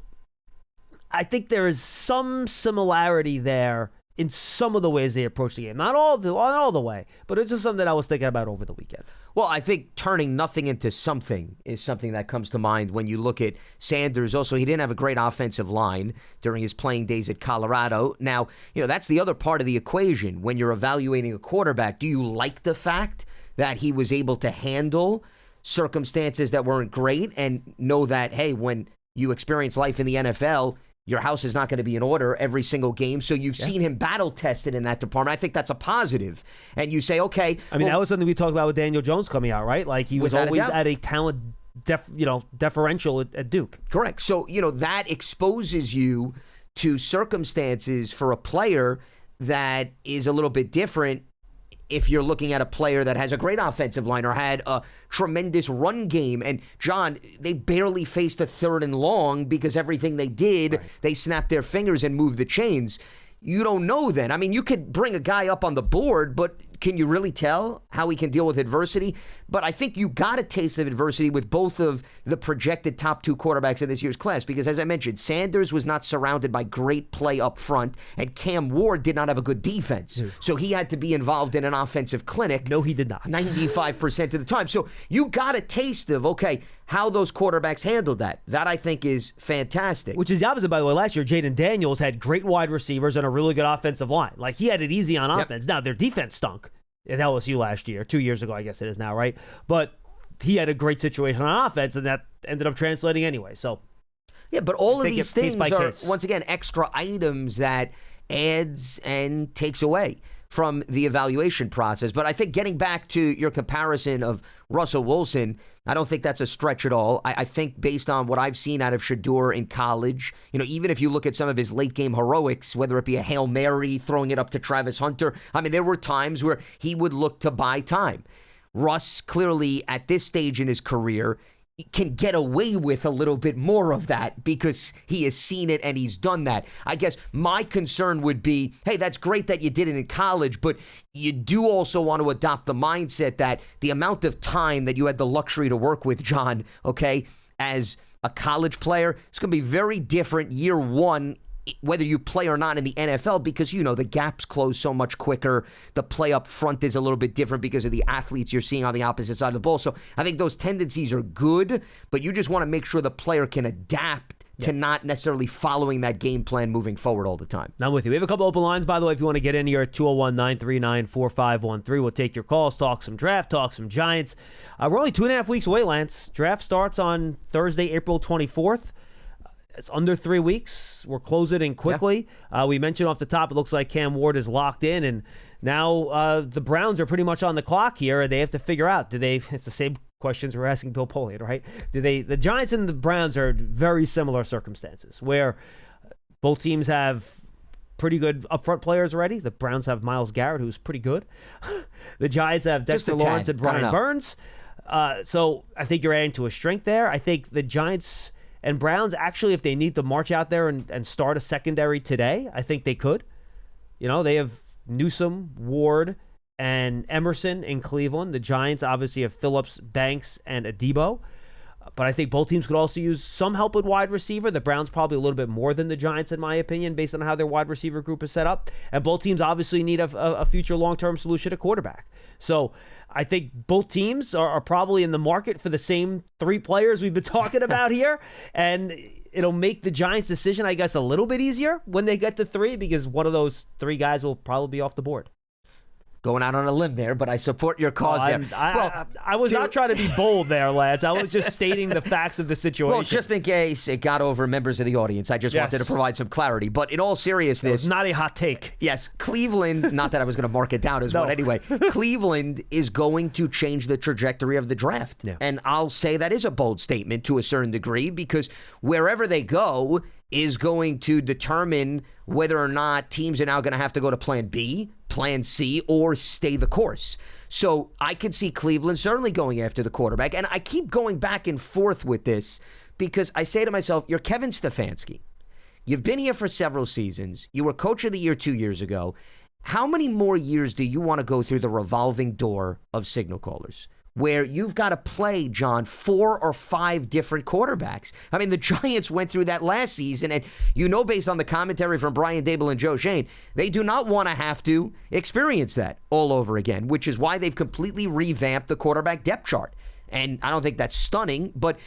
I think there is some similarity there in some of the ways they approach the game. Not all the way, but it's just something that I was thinking about over the weekend. Well, I think turning nothing into something is something that comes to mind when you look at Sanders. Also, he didn't have a great offensive line during his playing days at Colorado. Now, that's the other part of the equation. When you're evaluating a quarterback, do you like the fact that he was able to handle circumstances that weren't great and know that, hey, when you experience life in the NFL, your house is not going to be in order every single game. So you've seen him battle tested in that department. I think that's a positive. And you say, okay. I mean, that was something we talked about with Daniel Jones coming out, right? Like he was always at a talent deferential at Duke. Correct. So, that exposes you to circumstances for a player that is a little bit different if you're looking at a player that has a great offensive line or had a tremendous run game. And, John, they barely faced a 3rd and long because everything they did, they snapped their fingers and moved the chains. You don't know then. I mean, you could bring a guy up on the board, but can you really tell how he can deal with adversity? But I think you got a taste of adversity with both of the projected top 2 quarterbacks in this year's class because, as I mentioned, Sanders was not surrounded by great play up front, and Cam Ward did not have a good defense. So he had to be involved in an offensive clinic. No, he did not. 95% of the time. So you got a taste of, okay, how those quarterbacks handled that. That, I think, is fantastic. Which is the opposite, by the way. Last year, Jaden Daniels had great wide receivers and a really good offensive line. Like, he had it easy on offense. Now, their defense stunk at LSU last year, 2 years ago, I guess it is now, right? But he had a great situation on offense, and that ended up translating anyway. So, yeah, but all of these things are, case. Once again, extra items that adds and takes away from the evaluation process. But I think getting back to your comparison of Russell Wilson, I don't think that's a stretch at all. I think based on what I've seen out of Shedeur in college, even if you look at some of his late game heroics, whether it be a Hail Mary, throwing it up to Travis Hunter, I mean, there were times where he would look to buy time. Russ clearly at this stage in his career can get away with a little bit more of that because he has seen it and he's done that. I guess my concern would be, hey, that's great that you did it in college, but you do also want to adopt the mindset that the amount of time that you had the luxury to work with, John, okay, as a college player, it's going to be very different year one whether you play or not in the NFL because, the gaps close so much quicker. The play up front is a little bit different because of the athletes you're seeing on the opposite side of the ball. So I think those tendencies are good, but you just want to make sure the player can adapt to not necessarily following that game plan moving forward all the time. I'm with you. We have a couple open lines, by the way, if you want to get in here at 201-939-4513. We'll take your calls, talk some draft, talk some Giants. We're only 2.5 weeks away, Lance. Draft starts on Thursday, April 24th. It's under 3 weeks. We're closing in quickly. Yeah. We mentioned off the top, it looks like Cam Ward is locked in, and now the Browns are pretty much on the clock here. They have to figure out, it's the same questions we're asking Bill Polian, right? The Giants and the Browns are very similar circumstances where both teams have pretty good upfront players already. The Browns have Myles Garrett, who's pretty good. The Giants have Dexter Lawrence and Brian Burns. So I think you're adding to a strength there. I think the Giants and Browns, actually, if they need to march out there and start a secondary today, I think they could. They have Newsome, Ward, and Emerson in Cleveland. The Giants obviously have Phillips, Banks, and Adebo. But I think both teams could also use some help with wide receiver. The Browns probably a little bit more than the Giants, in my opinion, based on how their wide receiver group is set up. And both teams obviously need a future long-term solution at quarterback. So I think both teams are probably in the market for the same 3 players we've been talking about here. And it'll make the Giants' decision, I guess, a little bit easier when they get to 3 because one of those 3 guys will probably be off the board. Going out on a limb there, but I support your cause there. I was not trying to be bold there, lads. I was just stating the facts of the situation. Well, just in case it got over members of the audience, I just wanted to provide some clarity. But in all seriousness... It's not a hot take. Yes, Cleveland, not that I was going to mark it down as one anyway, Cleveland is going to change the trajectory of the draft. Yeah. And I'll say that is a bold statement to a certain degree because wherever they go is going to determine whether or not teams are now going to have to go to plan B plan C or stay the course. So I could see Cleveland certainly going after the quarterback. And I keep going back and forth with this because I say to myself, you're Kevin Stefanski. You've been here for several seasons. You were coach of the year 2 years ago. How many more years do you want to go through the revolving door of signal callers where you've got to play, John, 4 or 5 different quarterbacks? I mean, the Giants went through that last season, and based on the commentary from Brian Dable and Joe Shane, they do not want to have to experience that all over again, which is why they've completely revamped the quarterback depth chart. And I don't think that's stunning, but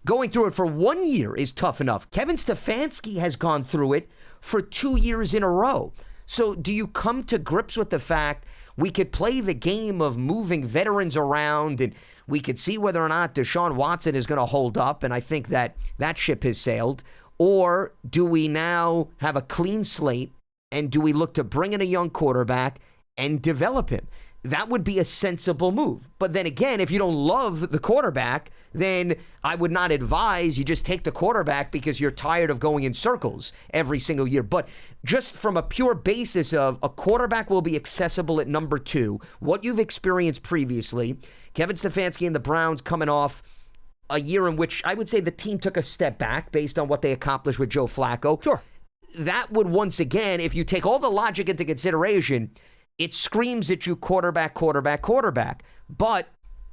going through it for 1 year is tough enough. Kevin Stefanski has gone through it for 2 years in a row. So do you come to grips with the fact we could play the game of moving veterans around and we could see whether or not Deshaun Watson is going to hold up, and I think that ship has sailed? Or do we now have a clean slate and do we look to bring in a young quarterback and develop him? That would be a sensible move. But then again, if you don't love the quarterback, then I would not advise you just take the quarterback because you're tired of going in circles every single year. But just from a pure basis of a quarterback will be accessible at number 2, what you've experienced previously, Kevin Stefanski and the Browns coming off a year in which I would say the team took a step back based on what they accomplished with Joe Flacco. Sure. That would once again, if you take all the logic into consideration, it screams at you quarterback, quarterback, quarterback. But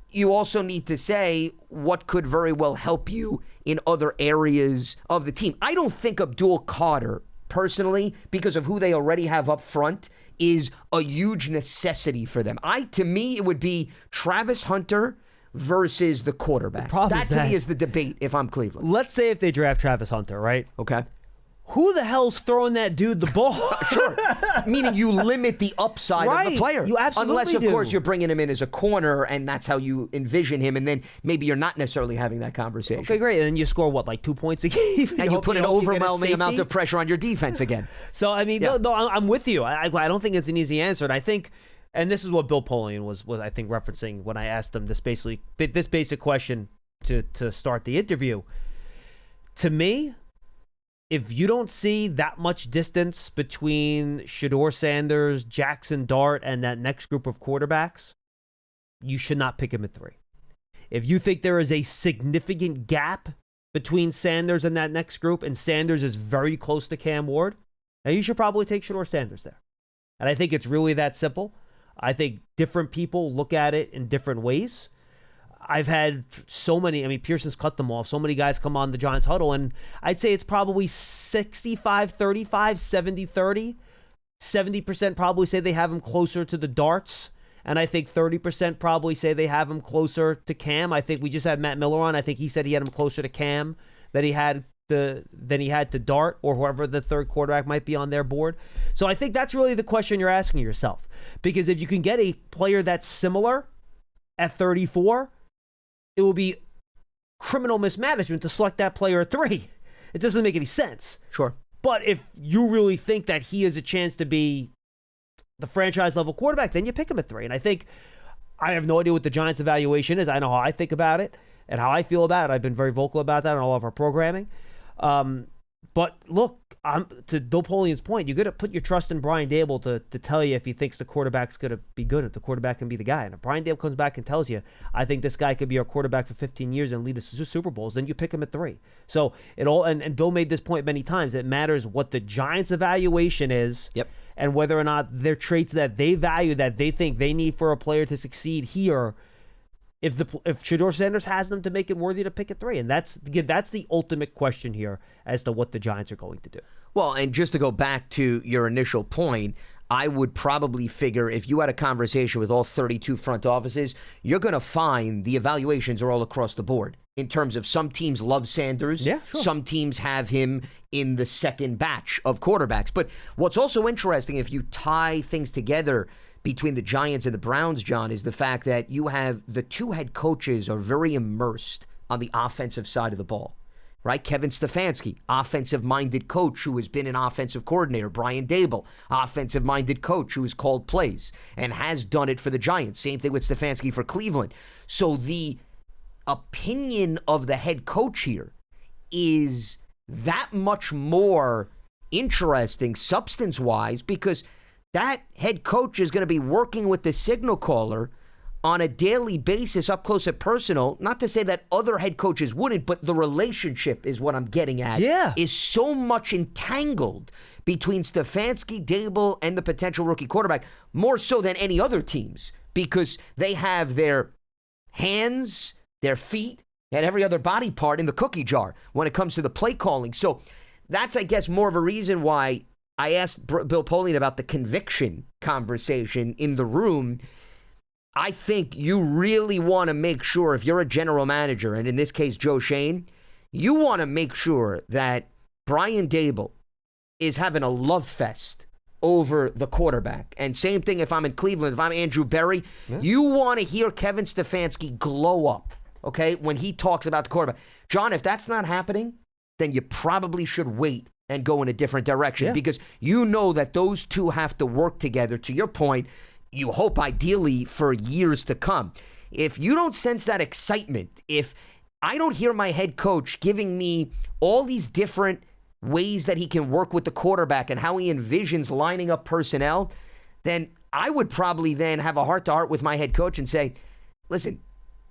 you also need to say what could very well help you in other areas of the team. I don't think Abdul Carter, personally, because of who they already have up front, is a huge necessity for them. To me, it would be Travis Hunter versus the quarterback. That to me is the debate if I'm Cleveland. Let's say if they draft Travis Hunter, right? Okay. Who the hell's throwing that dude the ball? Sure. Meaning you limit the upside of the player. You absolutely Unless, of do. course, you're bringing him in as a corner and that's how you envision him. And then maybe you're not necessarily having that conversation. Okay, great. And then you score, like 2 points a game? And you put an overwhelming amount of pressure on your defense again. So, I mean, no, I'm with you. I don't think it's an easy answer. And I think, and this is what Bill Polian was I think, referencing when I asked him this basic question to start the interview. To me, if you don't see that much distance between Shedeur Sanders, Jackson Dart, and that next group of quarterbacks, you should not pick him at 3. If you think there is a significant gap between Sanders and that next group, and Sanders is very close to Cam Ward, then you should probably take Shedeur Sanders there. And I think it's really that simple. I think different people look at it in different ways. I've had so many, Pearson's cut them off. So many guys come on the Giants huddle, and I'd say it's probably 65-35, 70-30. 70% probably say they have him closer to the darts, and I think 30% probably say they have him closer to Cam. I think we just had Matt Miller on. I think he said he had him closer to Cam than he had to Dart or whoever the third quarterback might be on their board. So I think that's really the question you're asking yourself. Because if you can get a player that's similar at 34, it will be criminal mismanagement to select that player at 3. It doesn't make any sense. Sure. But if you really think that he has a chance to be the franchise level quarterback, then you pick him at 3. And I think I have no idea what the Giants' evaluation is. I know how I think about it and how I feel about it. I've been very vocal about that in all of our programming. But look, to Bill Polian's point, you got to put your trust in Brian Dable to tell you if he thinks the quarterback's going to be good, if the quarterback can be the guy. And if Brian Dable comes back and tells you, I think this guy could be our quarterback for 15 years and lead us to Super Bowls, then you pick him at 3. So it all, and Bill made this point many times, it matters what the Giants' evaluation is. Yep. And whether or not their traits that they value, that they think they need for a player to succeed here, if Shedeur Sanders has them, to make it worthy to pick at 3. And that's the ultimate question here as to what the Giants are going to do. Well, and just to go back to your initial point, I would probably figure if you had a conversation with all 32 front offices, you're going to find the evaluations are all across the board. In terms of some teams love Sanders, yeah, sure. Some teams have him in the second batch of quarterbacks. But what's also interesting, if you tie things together between the Giants and the Browns, John, is the fact that you have the 2 head coaches are very immersed on the offensive side of the ball. Right? Kevin Stefanski, offensive-minded coach who has been an offensive coordinator. Brian Dable, offensive-minded coach who has called plays and has done it for the Giants. Same thing with Stefanski for Cleveland. So the opinion of the head coach here is that much more interesting substance-wise because that head coach is going to be working with the signal caller on a daily basis, up close and personal. Not to say that other head coaches wouldn't, but the relationship is what I'm getting at. Yeah. Is so much entangled between Stefanski, Dable, and the potential rookie quarterback, more so than any other teams, because they have their hands, their feet, and every other body part in the cookie jar when it comes to the play calling. So that's, I guess, more of a reason why I asked Bill Polian about the conviction conversation in the room. I think you really want to make sure, if you're a general manager, and in this case, Joe Shane, you want to make sure that Brian Dable is having a love fest over the quarterback. And same thing if I'm in Cleveland, if I'm Andrew Berry, you want to hear Kevin Stefanski glow up, okay, when he talks about the quarterback. John, if that's not happening, then you probably should wait and go in a different direction, because you know that those two have to work together. To your point, you hope ideally for years to come. If you don't sense that excitement, if I don't hear my head coach giving me all these different ways that he can work with the quarterback and how he envisions lining up personnel, then I would probably then have a heart-to-heart with my head coach and say, listen,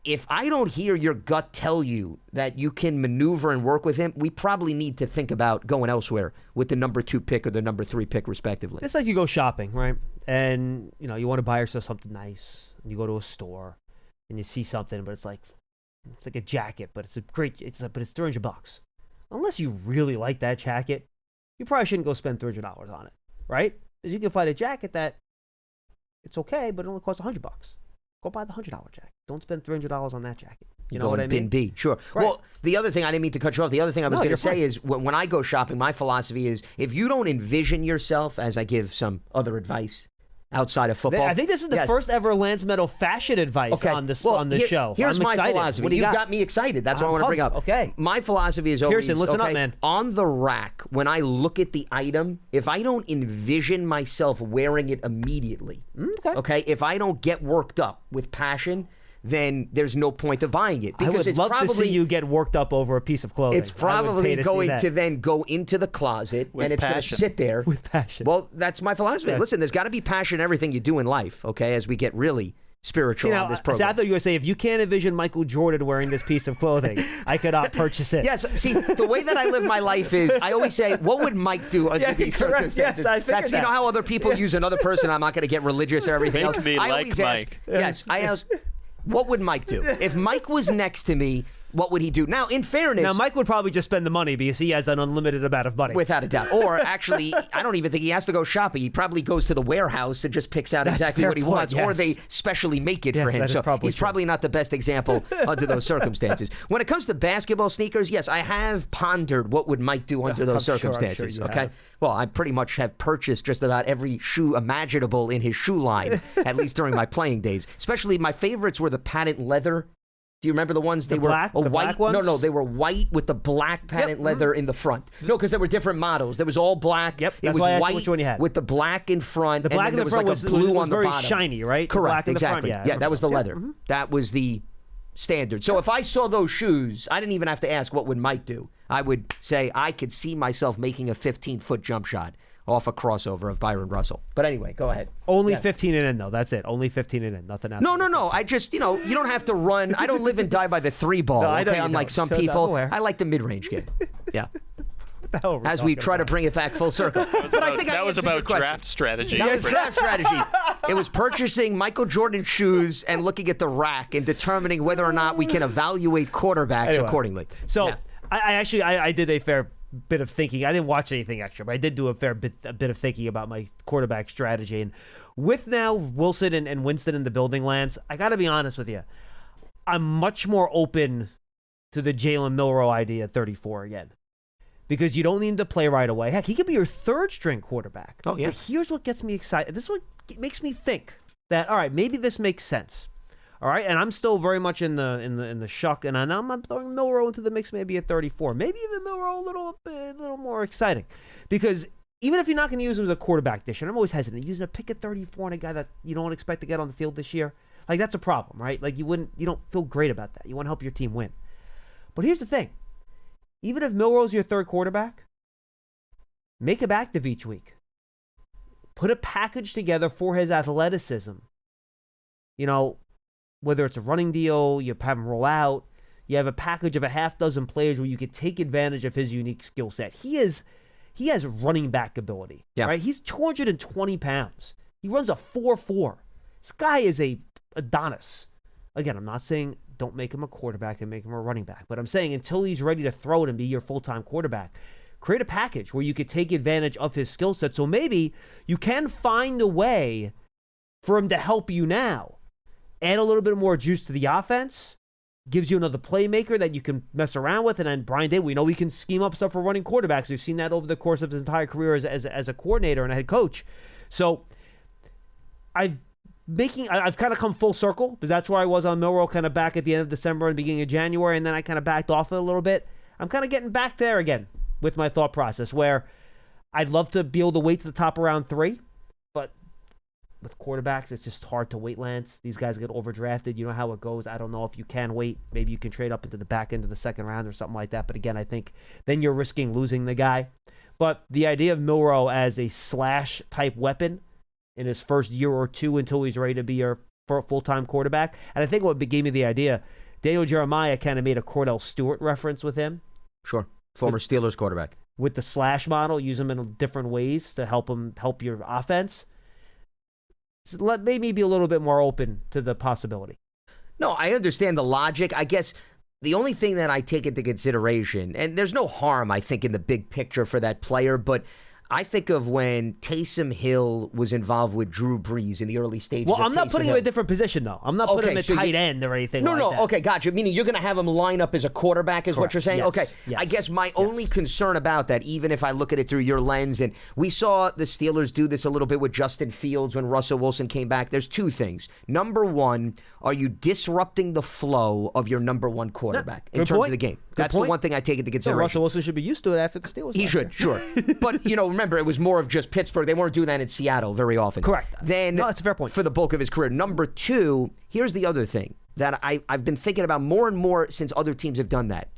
if I don't hear your gut tell you that you can maneuver and work with him, we probably need to think about going elsewhere with the number 2 pick or the number 3 pick, respectively. It's like you go shopping, right? And, you want to buy yourself something nice. And you go to a store and you see something, but it's like a jacket, but it's but it's $300. Unless you really like that jacket, you probably shouldn't go spend $300 on it, right? Because you can find a jacket that it's okay, but it only costs $100. Go buy the $100 jacket. Don't spend $300 on that jacket. You know what I mean? Bin B, sure. Right. Well, the other thing, I didn't mean to cut you off. The other thing I was going to say is when I go shopping, my philosophy is if you don't envision yourself, as I give some other advice outside of football. I think this is the first ever Lance Medow fashion advice on this show. Here's I'm my excited. philosophy. What do you got me excited. That's what I want to bring up. Okay. My philosophy is always, Pearson, listen up, man. On the rack, when I look at the item, if I don't envision myself wearing it immediately, if I don't get worked up with passion, then there's no point of buying it. Because I would love to see you get worked up over a piece of clothing. It's probably going to then go into the closet and it's going to sit there. With passion. Well, that's my philosophy. Yes. Listen, there's got to be passion in everything you do in life, okay, as we get really spiritual on this program. I thought you were going to say, if you can't envision Michael Jordan wearing this piece of clothing, I could not purchase it. Yes, see, the way that I live my life is, I always say, what would Mike do under these circumstances? Yes, I figured that. You know how other people use another person, I'm not going to get religious or everything else. Me I like always Mike. Ask, I ask, what would Mike do? If Mike was next to me, what would he do? Now, in fairness... Now, Mike would probably just spend the money because he has an unlimited amount of money. Without a doubt. Or, actually, I don't even think he has to go shopping. He probably goes to the warehouse and just picks out exactly what he wants. Yes. Or they specially make it for him. So he's true. probably not the best example under those circumstances. When it comes to basketball sneakers, yes, I have pondered what would Mike do under those circumstances. Sure okay? have. Well, I pretty much have purchased just about every shoe imaginable in his shoe line, at least during my playing days. Especially, my favorites were the patent leather. Do you remember the ones? They were white. Black ones? No, they were white with the black patent leather in the front. No, because there were different models. There was all black. Yep. It was why I asked white you which one you had. with the black in front. The black and then in the there front was like a blue on the very bottom. shiny, right? Correct. The black in exactly. The front, that was the leather. Mm-hmm. That was the standard. So if I saw those shoes, I didn't even have to ask what would Mike do. I would say I could see myself making a 15-foot jump shot off a crossover of Byron Russell. But anyway, go ahead. Only 15 and in, though. That's it. Only 15 and in. Nothing else. No. I just, you don't have to run. I don't live and die by the 3-ball, No, I know okay? you Unlike don't. some So people. I like the mid-range game. Yeah. As we try to bring it back full circle. That was about draft strategy. That was draft strategy. It was purchasing Michael Jordan shoes and looking at the rack and determining whether or not we can evaluate quarterbacks accordingly. So Yeah. I did a fair bit of thinking. I didn't watch anything extra, but I did do a bit of thinking about my quarterback strategy. And with now Wilson and Winston in the building, Lance, I got to be honest with you. I'm much more open to the Jalen Milroe idea at 34 again. Because you don't need him to play right away. Heck, he could be your third-string quarterback. Oh, yeah. But here's what gets me excited. This is what makes me think that, all right, maybe this makes sense. All right, and I'm still very much in the shuck, and I'm throwing Milroe into the mix maybe at 34. Maybe even Milroe a little more exciting. Because even if you're not going to use him as a quarterback this year, I'm always hesitant. Using a pick at 34 and a guy that you don't expect to get on the field this year, like that's a problem, right? Like you don't feel great about that. You want to help your team win. But here's the thing. Even if Milroe's your third quarterback, make him active each week. put a package together for his athleticism. You know, whether it's a running deal, you have him roll out, you have a package of a half dozen players where you could take advantage of his unique skill set. He has running back ability, right? He's 220 pounds. He runs a 4.4. This guy is a Adonis. Again, I'm not saying don't make him a quarterback and make him a running back, but I'm saying until he's ready to throw it and be your full-time quarterback, create a package where you could take advantage of his skill set. So maybe you can find a way for him to help you now. Add a little bit more juice to the offense, gives you another playmaker that you can mess around with, and then Brian Day, we know we can scheme up stuff for running quarterbacks. We've seen that over the course of his entire career as a coordinator and a head coach. So I've kind of come full circle, because that's where I was on Milroe kind of back at the end of December and beginning of January, and then I kind of backed off it a little bit. I'm kind of getting back there again with my thought process, where I'd love to be able to wait to the top of round 3, but with quarterbacks, it's just hard to wait, Lance. These guys get overdrafted. You know how it goes. I don't know if you can wait. Maybe you can trade up into the back end of the second round or something like that. But again, I think then you're risking losing the guy. But the idea of Milroe as a slash-type weapon in his first year or two until he's ready to be your full-time quarterback. And I think what gave me the idea, Daniel Jeremiah kind of made a Cordell Stewart reference with him. Sure. Former Steelers quarterback. With the slash model, use him in different ways to help your offense. So let me be a little bit more open to the possibility. No, I understand the logic. I guess the only thing that I take into consideration, and there's no harm, I think, in the big picture for that player, but I think of when Taysom Hill was involved with Drew Brees in the early stages. Well, I'm not putting him in a different position, though. I'm not putting him at tight end or anything like that. No, okay, gotcha. Meaning you're going to have him line up as a quarterback is what you're saying? Yes. Okay. Yes. I guess my only concern about that, even if I look at it through your lens, and we saw the Steelers do this a little bit with Justin Fields when Russell Wilson came back, there's two things. Number one, are you disrupting the flow of your number one quarterback in terms of the game? That's the one thing I take into consideration. Russell Wilson should be used to it after the Steelers. He should, sure. But, remember, it was more of just Pittsburgh. They weren't doing that in Seattle very often. Correct. Then, no, that's a fair point. For the bulk of his career. Number two, here's the other thing that I've been thinking about more and more since other teams have done that.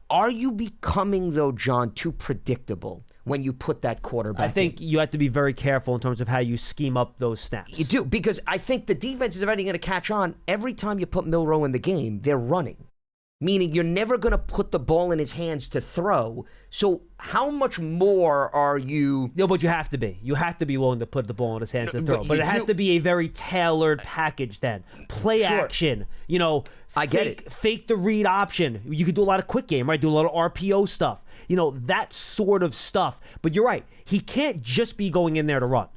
Are you becoming, though, John, too predictable when you put that quarterback I think you have to be very careful in terms of how you scheme up those snaps. You do, because I think the defense is already going to catch on. Every time you put Milroe in the game, they're running. Meaning you're never going to put the ball in his hands to throw. So how much more are you... No, but you have to be. You have to be willing to put the ball in his hands to throw. But it has to be a very tailored package then. Play action. I get it. Fake the read option. You could do a lot of quick game, right? Do a lot of RPO stuff. That sort of stuff. But you're right. He can't just be going in there to run.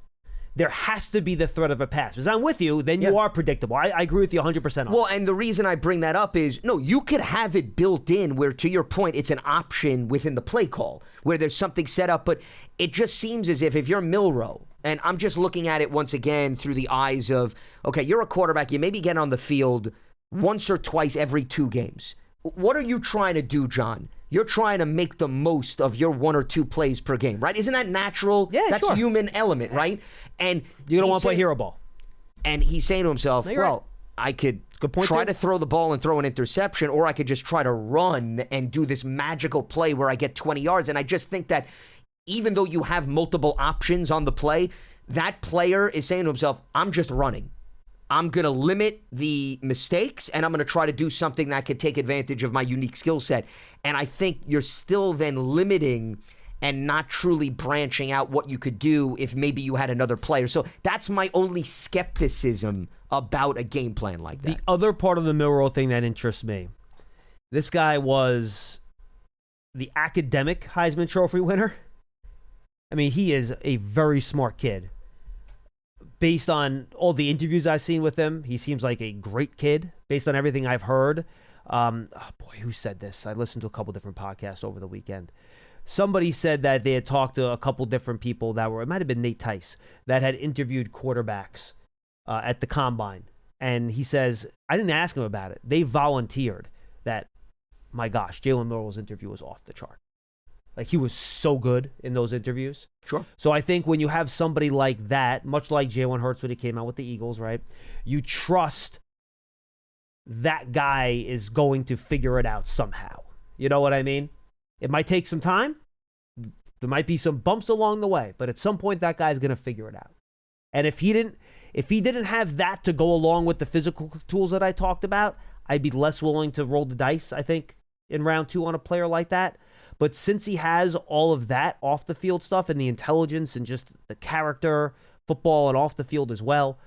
There has to be the threat of a pass. Because I'm with you, then you are predictable. I agree with you 100% on Well, and the reason I bring that up is, no, you could have it built in where, to your point, it's an option within the play call, where there's something set up. But it just seems as if you're Milroe, and I'm just looking at it once again through the eyes of, okay, you're a quarterback. You maybe get on the field once or twice every 2 games. What are you trying to do, John? You're trying to make the most of your 1 or 2 plays per game, right? Isn't that natural? Yeah, That's sure. human element, right? And you don't want to play hero ball. And he's saying to himself, right. I could try to throw the ball and throw an interception, or I could just try to run and do this magical play where I get 20 yards. And I just think that even though you have multiple options on the play, that player is saying to himself, I'm just running. I'm going to limit the mistakes, and I'm going to try to do something that could take advantage of my unique skill set. And I think you're still then limiting and not truly branching out what you could do if maybe you had another player. So that's my only skepticism about a game plan like that. The other part of the Milroe thing that interests me, this guy was the academic Heisman Trophy winner. I mean, he is a very smart kid. Based on all the interviews I've seen with him, he seems like a great kid, based on everything I've heard. Who said this? I listened to a couple different podcasts over the weekend. Somebody said that they had talked to a couple different people it might have been Nate Tice, that had interviewed quarterbacks at the Combine. And he says, I didn't ask him about it. They volunteered that, my gosh, Jalen Milroe's interview was off the chart. Like, he was so good in those interviews. Sure. So I think when you have somebody like that, much like Jalen Hurts when he came out with the Eagles, right? You trust that guy is going to figure it out somehow. You know what I mean? It might take some time. There might be some bumps along the way, but at some point that guy's going to figure it out. And if he didn't have that to go along with the physical tools that I talked about, I'd be less willing to roll the dice, I think, in round 2 on a player like that. But since he has all of that off the field stuff and the intelligence and just the character, football and off the field as well,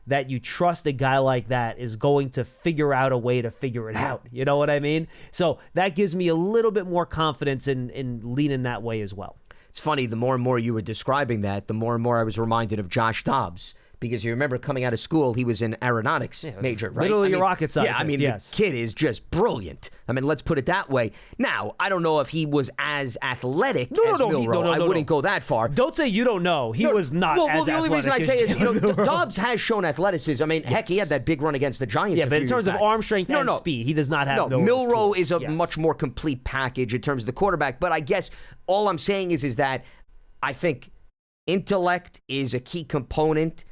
that you trust a guy like that is going to figure out a way to figure it out. You know what I mean? So that gives me a little bit more confidence in leaning that way as well. It's funny, the more and more you were describing that, the more and more I was reminded of Josh Dobbs. Because you remember coming out of school, he was an aeronautics major, right? Literally a rocket scientist. Yeah, the kid is just brilliant. I mean, let's put it that way. Now, I don't know if he was as athletic as Milroe. I wouldn't go that far. Don't say you don't know. He was not as athletic. Well, the only reason I say is, Dobbs has shown athleticism. I mean, heck, he had that big run against the Giants. Yeah, but in terms of arm strength and speed, he does not have. No, Milroe is a much more complete package in terms of the quarterback. But I guess all I'm saying is that I think intellect is a key component.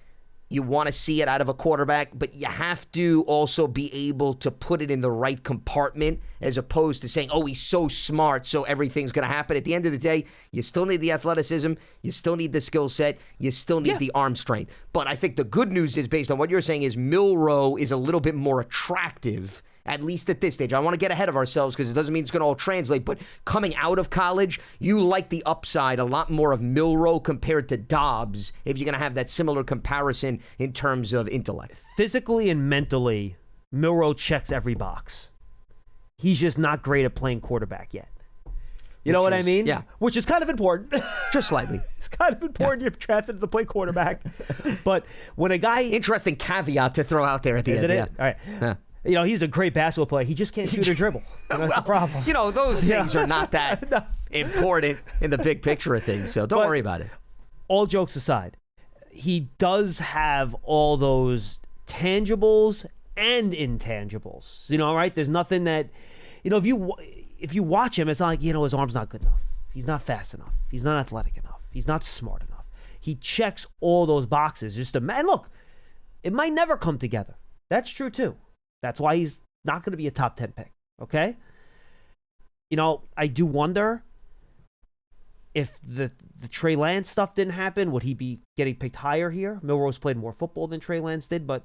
You want to see it out of a quarterback, but you have to also be able to put it in the right compartment as opposed to saying, oh, he's so smart, so everything's going to happen. At the end of the day, you still need the athleticism. You still need the skill set. You still need the arm strength. But I think the good news is, based on what you're saying, is Milroe is a little bit more attractive, at least at this stage. I don't want to get ahead of ourselves because it doesn't mean it's going to all translate, but coming out of college, you like the upside a lot more of Milroe compared to Dobbs if you're going to have that similar comparison in terms of intellect. Physically and mentally, Milroe checks every box. He's just not great at playing quarterback yet. You know what I mean? Yeah. Which is kind of important. Just slightly. It's kind of important you're drafted to play quarterback. But when a guy... Interesting caveat to throw out there at the end. Isn't it? All right. Yeah. He's a great basketball player. He just can't shoot or dribble. That's the problem. Those things are not that important in the big picture of things, so don't worry about it. All jokes aside, he does have all those tangibles and intangibles. Right? There's nothing that, if you watch him, it's not like, his arm's not good enough. He's not fast enough. He's not athletic enough. He's not smart enough. He checks all those boxes. And look, it might never come together. That's true too. That's why he's not going to be a top 10 pick, okay? I do wonder if the Trey Lance stuff didn't happen, would he be getting picked higher here? Milroe's played more football than Trey Lance did, but,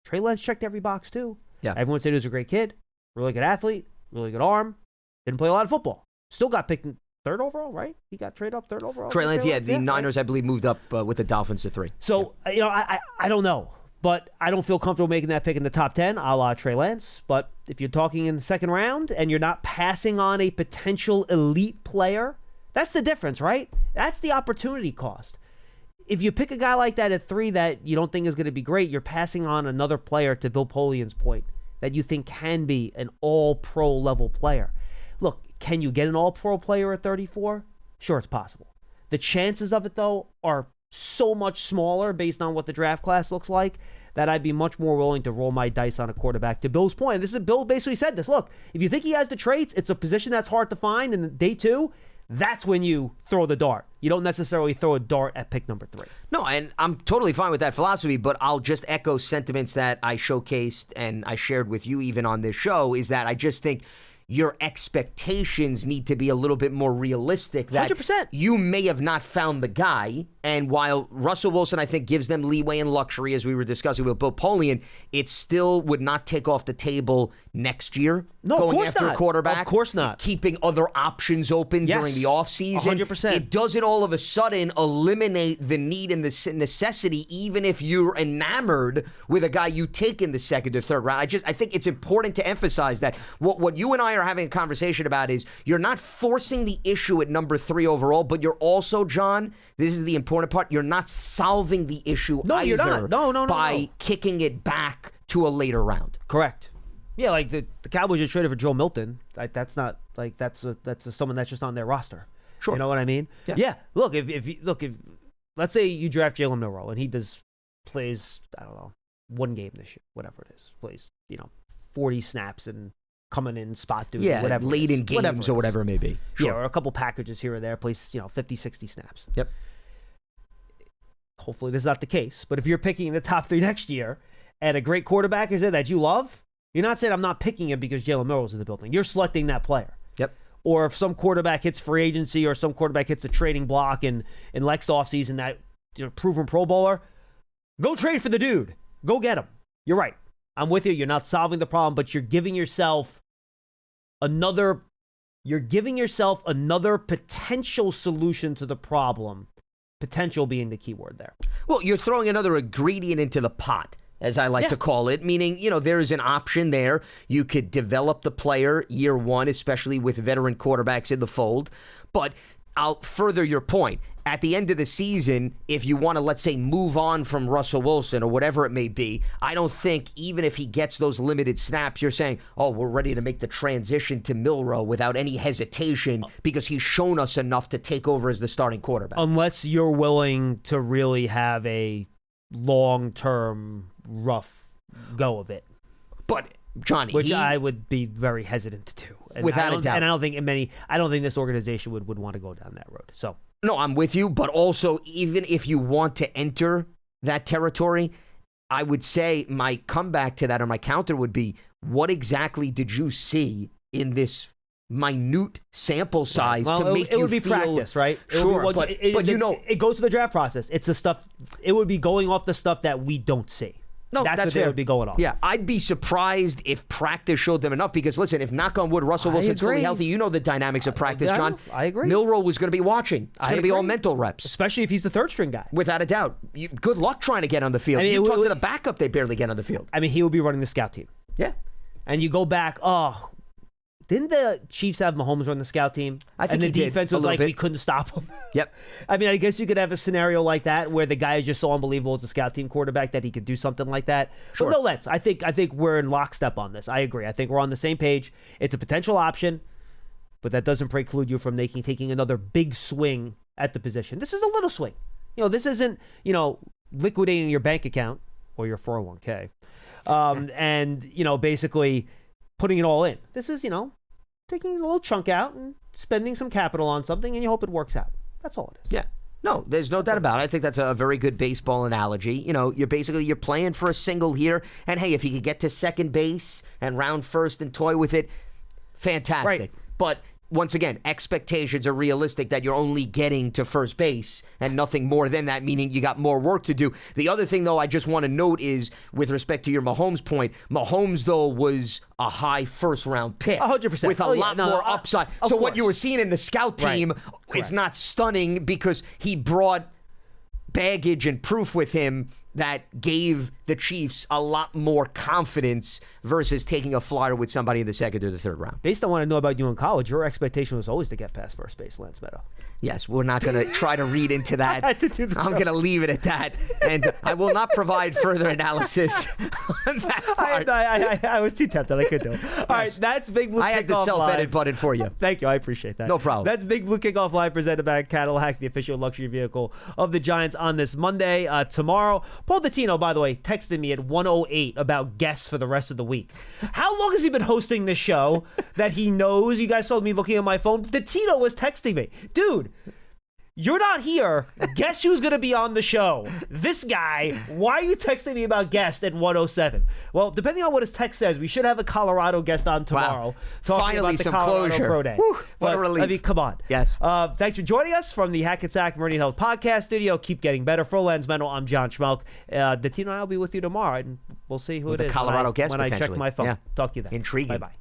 Trey Lance checked every box too. Yeah. Everyone said he was a great kid, really good athlete, really good arm, didn't play a lot of football. Still got picked in 3rd overall, right? He got traded up 3rd overall. Trey Lance, the Niners, I believe, moved up with the Dolphins to 3. So, I don't know. But I don't feel comfortable making that pick in the top 10, a la Trey Lance. But if you're talking in the 2nd round and you're not passing on a potential elite player, that's the difference, right? That's the opportunity cost. If you pick a guy like that at 3 that you don't think is going to be great, you're passing on another player, to Bill Polian's point, that you think can be an all-pro level player. Look, can you get an all-pro player at 34? Sure, it's possible. The chances of it, though, are so much smaller based on what the draft class looks like that I'd be much more willing to roll my dice on a quarterback. To Bill's point, Bill basically said this. Look, if you think he has the traits, it's a position that's hard to find, and day 2, that's when you throw the dart. You don't necessarily throw a dart at pick number 3. No, and I'm totally fine with that philosophy, but I'll just echo sentiments that I showcased and I shared with you even on this show, is that I just think your expectations need to be a little bit more realistic. That 100%. You may have not found the guy, and while Russell Wilson, I think, gives them leeway and luxury, as we were discussing with Bill Polian, it still would not take off the table next year. No, going of course after not. a quarterback. Of course not. Keeping other options open during the offseason. 100%. It doesn't all of a sudden eliminate the need and the necessity, even if you're enamored with a guy you take in the 2nd or 3rd round. I think it's important to emphasize that what you and I are having a conversation about is you're not forcing the issue at number 3 overall, but you're also, John, this is the important part, you're not solving the issue either. You're not. No. By kicking it back to a later round. Correct. Yeah, like the Cowboys just traded for Joe Milton. That's not like that's someone that's just on their roster. Sure. You know what I mean? Yeah. Look, if let's say you draft Jalen Milroe and he plays, I don't know, 1 game this year, whatever it is, plays 40 snaps and coming in spot duty, whatever. Late in games or whatever it may be. Sure. Yeah, or a couple packages here or there, plays 50, 60 snaps. Yep. Hopefully this is not the case, but if you're picking in the top 3 next year and a great quarterback is there that you love, you're not saying I'm not picking him because Jalen Milroe's in the building. You're selecting that player. Yep. Or if some quarterback hits free agency or some quarterback hits the trading block in next offseason that proven Pro Bowler, go trade for the dude. Go get him. You're right. I'm with you. You're not solving the problem, but you're giving yourself another potential solution to the problem. Potential being the key word there. Well, you're throwing another ingredient into the pot, as I like to call it, meaning, there is an option there. You could develop the player year one, especially with veteran quarterbacks in the fold. But I'll further your point. At the end of the season, if you want to, let's say, move on from Russell Wilson or whatever it may be, I don't think even if he gets those limited snaps, you're saying, oh, we're ready to make the transition to Milroe without any hesitation because he's shown us enough to take over as the starting quarterback. Unless you're willing to really have a long-term rough go of it. But, Johnny, which I would be very hesitant to do. And without a doubt. And I don't think this organization would want to go down that road. So. No, I'm with you, but also, even if you want to enter that territory, I would say my comeback to that or my counter would be, what exactly did you see in this minute sample size to make you feel... It would be practice, right? Sure, but it goes to the draft process. It's the stuff... It would be going off the stuff that we don't see. No, that's what fair. They would be going off. Yeah, I'd be surprised if practice showed them enough because, listen, if knock on wood, Russell Wilson's fully healthy, you know the dynamics of practice, John. I agree. Milroe was going to be watching. It's going to be all mental reps. Especially if he's the third string guy. Without a doubt. Good luck trying to get on the field. You talk to the backup, they barely get on the field. I mean, he would be running the scout team. Yeah. And you go back, didn't the Chiefs have Mahomes run the scout team? I think and the defense was like, we couldn't stop him. Yep. I mean, I guess you could have a scenario like that where the guy is just so unbelievable as a scout team quarterback that he could do something like that. Sure. But no, Lance, I think we're in lockstep on this. I agree. I think we're on the same page. It's a potential option, but that doesn't preclude you from taking another big swing at the position. This is a little swing. This isn't, liquidating your bank account or your 401k and, basically putting it all in. This is, taking a little chunk out and spending some capital on something, and you hope it works out. That's all it is. Yeah. No, there's no doubt about it. I think that's a very good baseball analogy. You're playing for a single here, and hey, if you could get to second base and round first and toy with it, fantastic. Right. But once again, expectations are realistic that you're only getting to first base and nothing more than that, meaning you got more work to do. The other thing, though, I just want to note is, with respect to your Mahomes point, Mahomes, though, was a high first-round pick. 100%. With a lot more upside. So what you were seeing in the scout team is not stunning because he brought baggage and proof with him that gave the Chiefs a lot more confidence versus taking a flyer with somebody in the second or the third round. Based on what I know about you in college, your expectation was always to get past first base, Lance Medow. Yes, we're not going to try to read into that. I'm going to leave it at that. And I will not provide further analysis on that part. I was too tempted. I could do it. All right, that's Big Blue Kickoff Live. I had the self-edit button for you. Thank you. I appreciate that. No problem. That's Big Blue Kickoff Live presented by Cadillac, the official luxury vehicle of the Giants on this Monday. Tomorrow, Paul Dottino, by the way, texted me at 1:08 about guests for the rest of the week. How long has he been hosting this show that he knows? You guys saw me looking at my phone. Dottino was texting me. Dude, you're not here. Guess who's going to be on the show? This guy. Why are you texting me about guests at 1:07? Well, depending on what his text says, we should have a Colorado guest on tomorrow. Wow. Talking Finally, about the some Colorado closure. Pro Day. Whew, what a relief. I mean, come on. Yes. Thanks for joining us from the Hackensack Meridian Health Podcast Studio. Keep getting better. For Lance Medow, I'm John Schmeelk. Dottino and I will be with you tomorrow, and we'll see who with it is Colorado guest when I check potentially. my phone. Yeah. Talk to you then. Intriguing. Bye-bye.